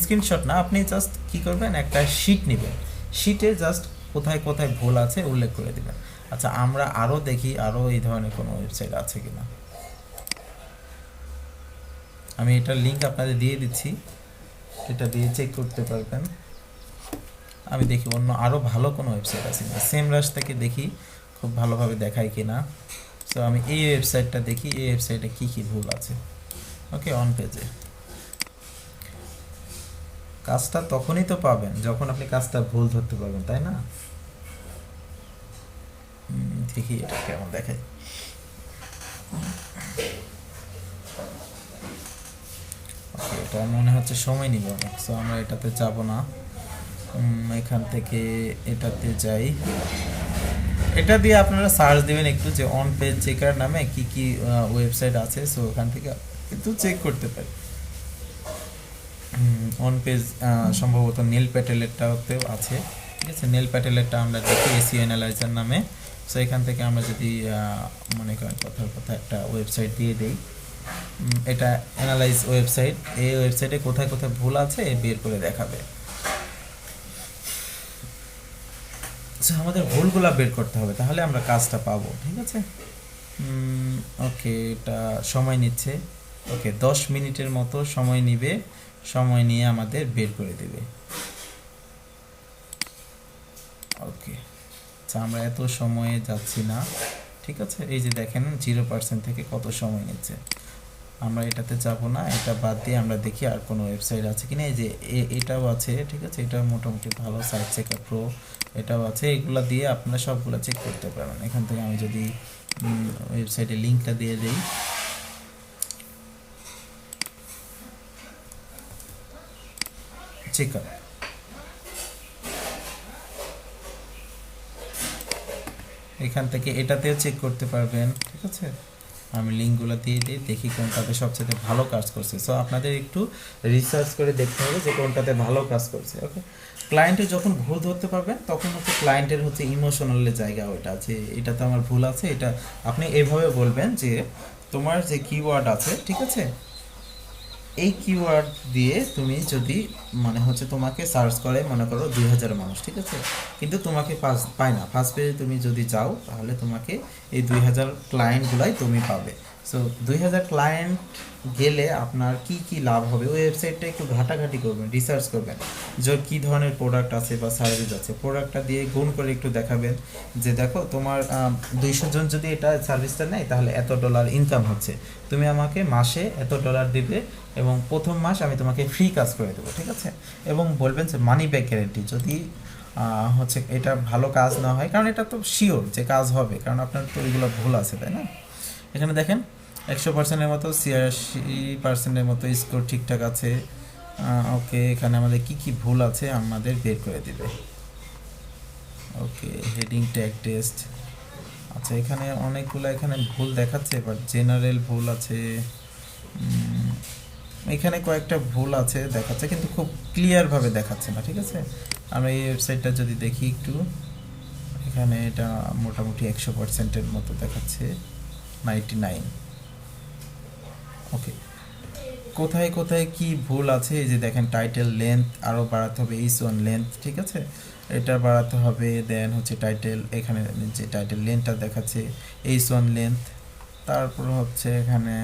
স্ক্রিনশট না, আপনি জাস্ট কী করবেন, একটা শিট নেবেন, শিটে জাস্ট কোথায় কোথায় ভুল আছে উল্লেখ করে দেবেন। আচ্ছা আমরা আরও দেখি আরও এই ধরনের কোনো ওয়েবসাইট আছে কিনা। আমি এটার লিঙ্ক আপনাদের দিয়ে দিচ্ছি, এটা দিয়ে চেক করতে পারবেন। আমি দেখি অন্য আরও ভালো কোনো ওয়েবসাইট আছে কিনা, সেম রাশ থেকে দেখি খুব ভালোভাবে দেখায় কিনা। সো আমি এই ওয়েবসাইটটা দেখি, এই ওয়েবসাইটে কী কী ভুল আছে। ওকে, অন পেজে কাজটা তখনই তো পাবেন যখন আপনি কাজটা ভুল ধরতে পারবেন, তাই না? দেখি এটা কেমন দেখায়। ওকে, এটা মনে হচ্ছে সময় নিবে অনেক, সো আমরা এটাতে যাব না। এখান থেকে এটাতে যাই, এটা দিয়ে আপনারা সার্চ দিবেন একটু যে অন পেজ চেকার নামে কি কি ওয়েবসাইট আছে। সো ওখান থেকে কিন্তু চেক করতে পারি। অন পেজ সম্ভবত নীল প্যাটেলেরটাতেও আছে, ঠিক আছে। নীল প্যাটেলেরটা আমরা দেখি এসিও অ্যানালাইজার নামে। সো এখান থেকে আমরা যদি মনে করেন কথার কথা একটা ওয়েবসাইট দিয়ে দিই, এটা অ্যানালাইজ ওয়েবসাইট, এই ওয়েবসাইটে কোথায় কোথায় ভুল আছে বের করে দেখাবে। সো আমাদের ভুলগুলো বের করতে হবে, তাহলে আমরা কাজটা পাবো, ঠিক আছে। ওকে, এটা সময় নিচ্ছে। ওকে, 10 মিনিটের মতো সময় নিবে, সময় নিয়ে আমাদের বের করে দেবে। ওকে, আচ্ছা আমরা এত সময়ে যাচ্ছি না, ঠিক আছে। এই যে দেখেন 0% থেকে কত সময় নিচ্ছে, আমরা এটাতে যাব না। এটা বাদ দিয়ে আমরা দেখি আর কোনো ওয়েবসাইট আছে কিনা। এই যে এটাও আছে, ঠিক আছে, এটা মোটামুটি ভালো, সাইট চেকার প্রো এটাও আছে। এগুলো দিয়ে আপনারা সবগুলো চেক করতে পারবেন। এখান থেকে আমি যদি ওয়েবসাইটের লিঙ্কটা দিয়ে দিই, চেকার, এখান থেকে এটাতেও চেক করতে পারবেন, ঠিক আছে। আমি লিঙ্কগুলো দিয়ে দিই, দেখি কোনটাতে সবচেয়ে ভালো কাজ করছে। সো আপনাদের একটু রিসার্চ করে দেখতে হবে যে কোনটাতে ভালো কাজ করছে। ওকে, ক্লায়েন্টের যখন ভুল ধরতে পারবেন তখন হচ্ছে ক্লায়েন্টের হচ্ছে ইমোশনালের জায়গা ওইটা, যে এটাতে আমার ভুল আছে। এটা আপনি এইভাবে বলবেন যে তোমার যে কিওয়ার্ড আছে, ঠিক আছে, এই কিওয়ার্ড দিয়ে তুমি যদি মানে হচ্ছে তোমাকে সার্চ করে মনে করো 2000 মানুষ, ঠিক আছে, কিন্তু তোমাকে পায় না। ফার্স্ট পেজে তুমি যদি যাও তাহলে তোমাকে এই 2000 ক্লায়েন্টগুলাই তুমি পাবে। সো 2000 ক্লায়েন্ট গেলে আপনার কি কি লাভ হবে, ওই ওয়েবসাইটটা একটু ঘাটাঘাটি করবেন, রিসার্চ করবেন যে কী ধরনের প্রোডাক্ট আছে বা সার্ভিস আছে। প্রোডাক্টটা দিয়ে গুণ করে একটু দেখাবেন যে দেখো তোমার 200 জন যদি এটা সার্ভিসটা নেয় তাহলে এত $, ইনকাম হচ্ছে, তুমি আমাকে মাসে এত $, দিবে এবং প্রথম মাস আমি তোমাকে ফ্রি কাজ করে দেবো, ঠিক আছে। এবং বলবেন যে মানি ব্যাক গ্যারেন্টি, যদি হচ্ছে এটা ভালো কাজ না হয়, কারণ এটা তো শিওর যে কাজ হবে, কারণ আপনার তো এগুলো ভুল আছে, তাই না। এখানে দেখেন 100%-এর মতো, 86%-এর মতো স্কোর ঠিকঠাক আছে। ওকে, এখানে আমাদের কি কি ভুল আছে আমাদের বের করে দিবে। ওকে, হেডিং ট্যাগ টেস্ট আচ্ছা, এখানে অনেকগুলো এখানে ভুল দেখাচ্ছে, বাট জেনারেল ভুল আছে। উম, এখানে কয়েকটা ভুল আছে দেখাচ্ছে, কিন্তু খুব ক্লিয়ার ভাবে দেখাচ্ছে না। ঠিক আছে, আমরা এই ওয়েবসাইটটা যদি দেখি একটু, এখানে এটা মোটামুটি 100%-এর মতো দেখাচ্ছে, 99। ওকে, কোথায় কোথায় কি ভুল আছে এই যে দেখেন, টাইটেল লেন্থ আরও বাড়াতে হবে, H1 লেন্থ। ঠিক আছে, এটা বাড়াতে হবে। দেন হচ্ছে টাইটেল, এখানে যে টাইটেল লেন্থটা দেখাচ্ছে H1 লেন্থ। তারপর হচ্ছে এখানে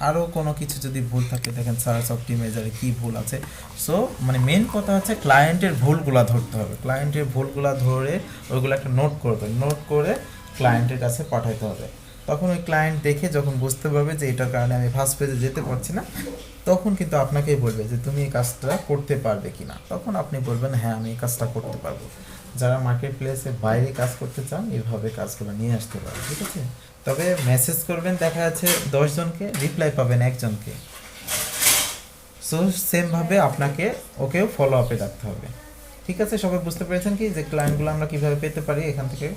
আরও কোনো কিছু যদি ভুল থাকে দেখেন, সার্চ অপটিমাইজারে কি ভুল আছে। সো মানে মেন কথা হচ্ছে ক্লায়েন্টের ভুলগুলা ধরতে হবে, ক্লায়েন্টের ভুলগুলা ধরে ওইগুলো একটা নোট করবে, নোট করে ক্লায়েন্টের কাছে পাঠাতে হবে। তখন ওই ক্লায়েন্ট দেখে যখন বুঝতে পারবে যে এটার কারণে আমি ফার্স্ট পেজে যেতে পারছি না, তখন কিন্তু আপনাকেই বলবে যে তুমি এই কাজটা করতে পারবে কি না। তখন আপনি বলবেন হ্যাঁ আমি এই কাজটা করতে পারবো। যারা মার্কেট প্লেসে বাইরে কাজ করতে চান এভাবে কাজগুলো নিয়ে আসতে পারেন। ঠিক আছে, তবে মেসেজ করবেন, দেখা যাচ্ছে 10 জনকে, রিপ্লাই পাবেন 1 জনকে। সো সেমভাবে আপনাকে ওকেও ফলো আপে রাখতে হবে। ঠিক আছে, সবাই বুঝতে পেরেছেন কি যে ক্লায়েন্টগুলো আমরা কিভাবে পেতে পারি এখান থেকে?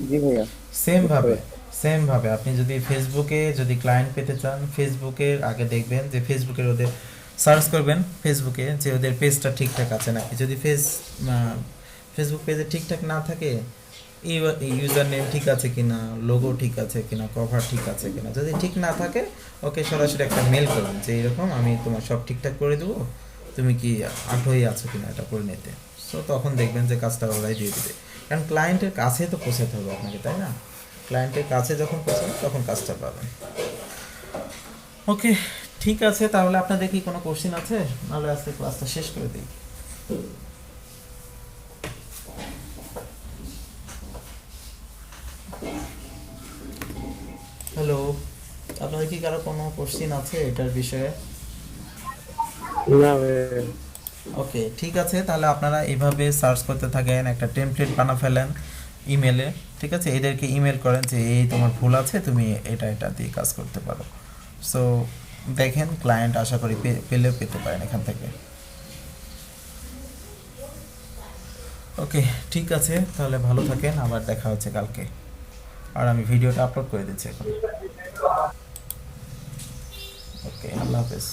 জি ভাইয়া। সেম ভাবে আপনি যদি ফেসবুকে যদি ক্লায়েন্ট পেতে চান, ফেসবুকের আগে দেখবেন যে ফেসবুকের ওদের সার্চ করবেন ফেসবুকে যে ওদের পেজটা ঠিকঠাক আছে নাকি। যদি ফেসবুক পেজে ঠিকঠাক না থাকে, ইউজার নেম ঠিক আছে কিনা, লোগো ঠিক আছে কিনা, কভার ঠিক আছে কিনা, যদি ঠিক না থাকে ওকে সরাসরি একটা মেল করবেন যে এরকম আমি তোমার সব ঠিকঠাক করে দেবো, তুমি কি আগ্রহী আছো কিনা এটা করে নিতে। সো তখন দেখবেন যে কাজটা ওরাই দিয়ে দেবে, কারণ ক্লায়েন্টের কাছে তো পৌঁছাতে হবে আপনাকে, তাই না? ক্লায়েন্টের কাছে যখন পৌঁছাবে তখন কাজটা পাবেন। ওকে, ঠিক আছে, তাহলে আপনাদের কি কোনো কোশ্চেন আছে? নাহলে আজকে ক্লাসটা শেষ করে দিই। হ্যালো, আপনাদের কি কারো কোনো কোশ্চেন আছে এটার বিষয়ে? না ভাই। ওকে, ঠিক আছে, তাহলে আপনারা এইভাবে সার্চ করতে থাকেন, একটা টেমপ্লেট বানা ফেলেন ইমেলে। ঠিক আছে, এদেরকে ইমেল করেন যে এই তোমার ভুল আছে, তুমি এটা দিয়ে কাজ করতে পারো। সো দেখেন ক্লায়েন্ট আশা করি পেলেও পেতে পারেন এখান থেকে। ওকে, ঠিক আছে, তাহলে ভালো থাকেন, আবার দেখা হচ্ছে কালকে। আর আমি ভিডিওটা আপলোড করে দিচ্ছি এখন। ওকে, আল্লাহ হাফেজ।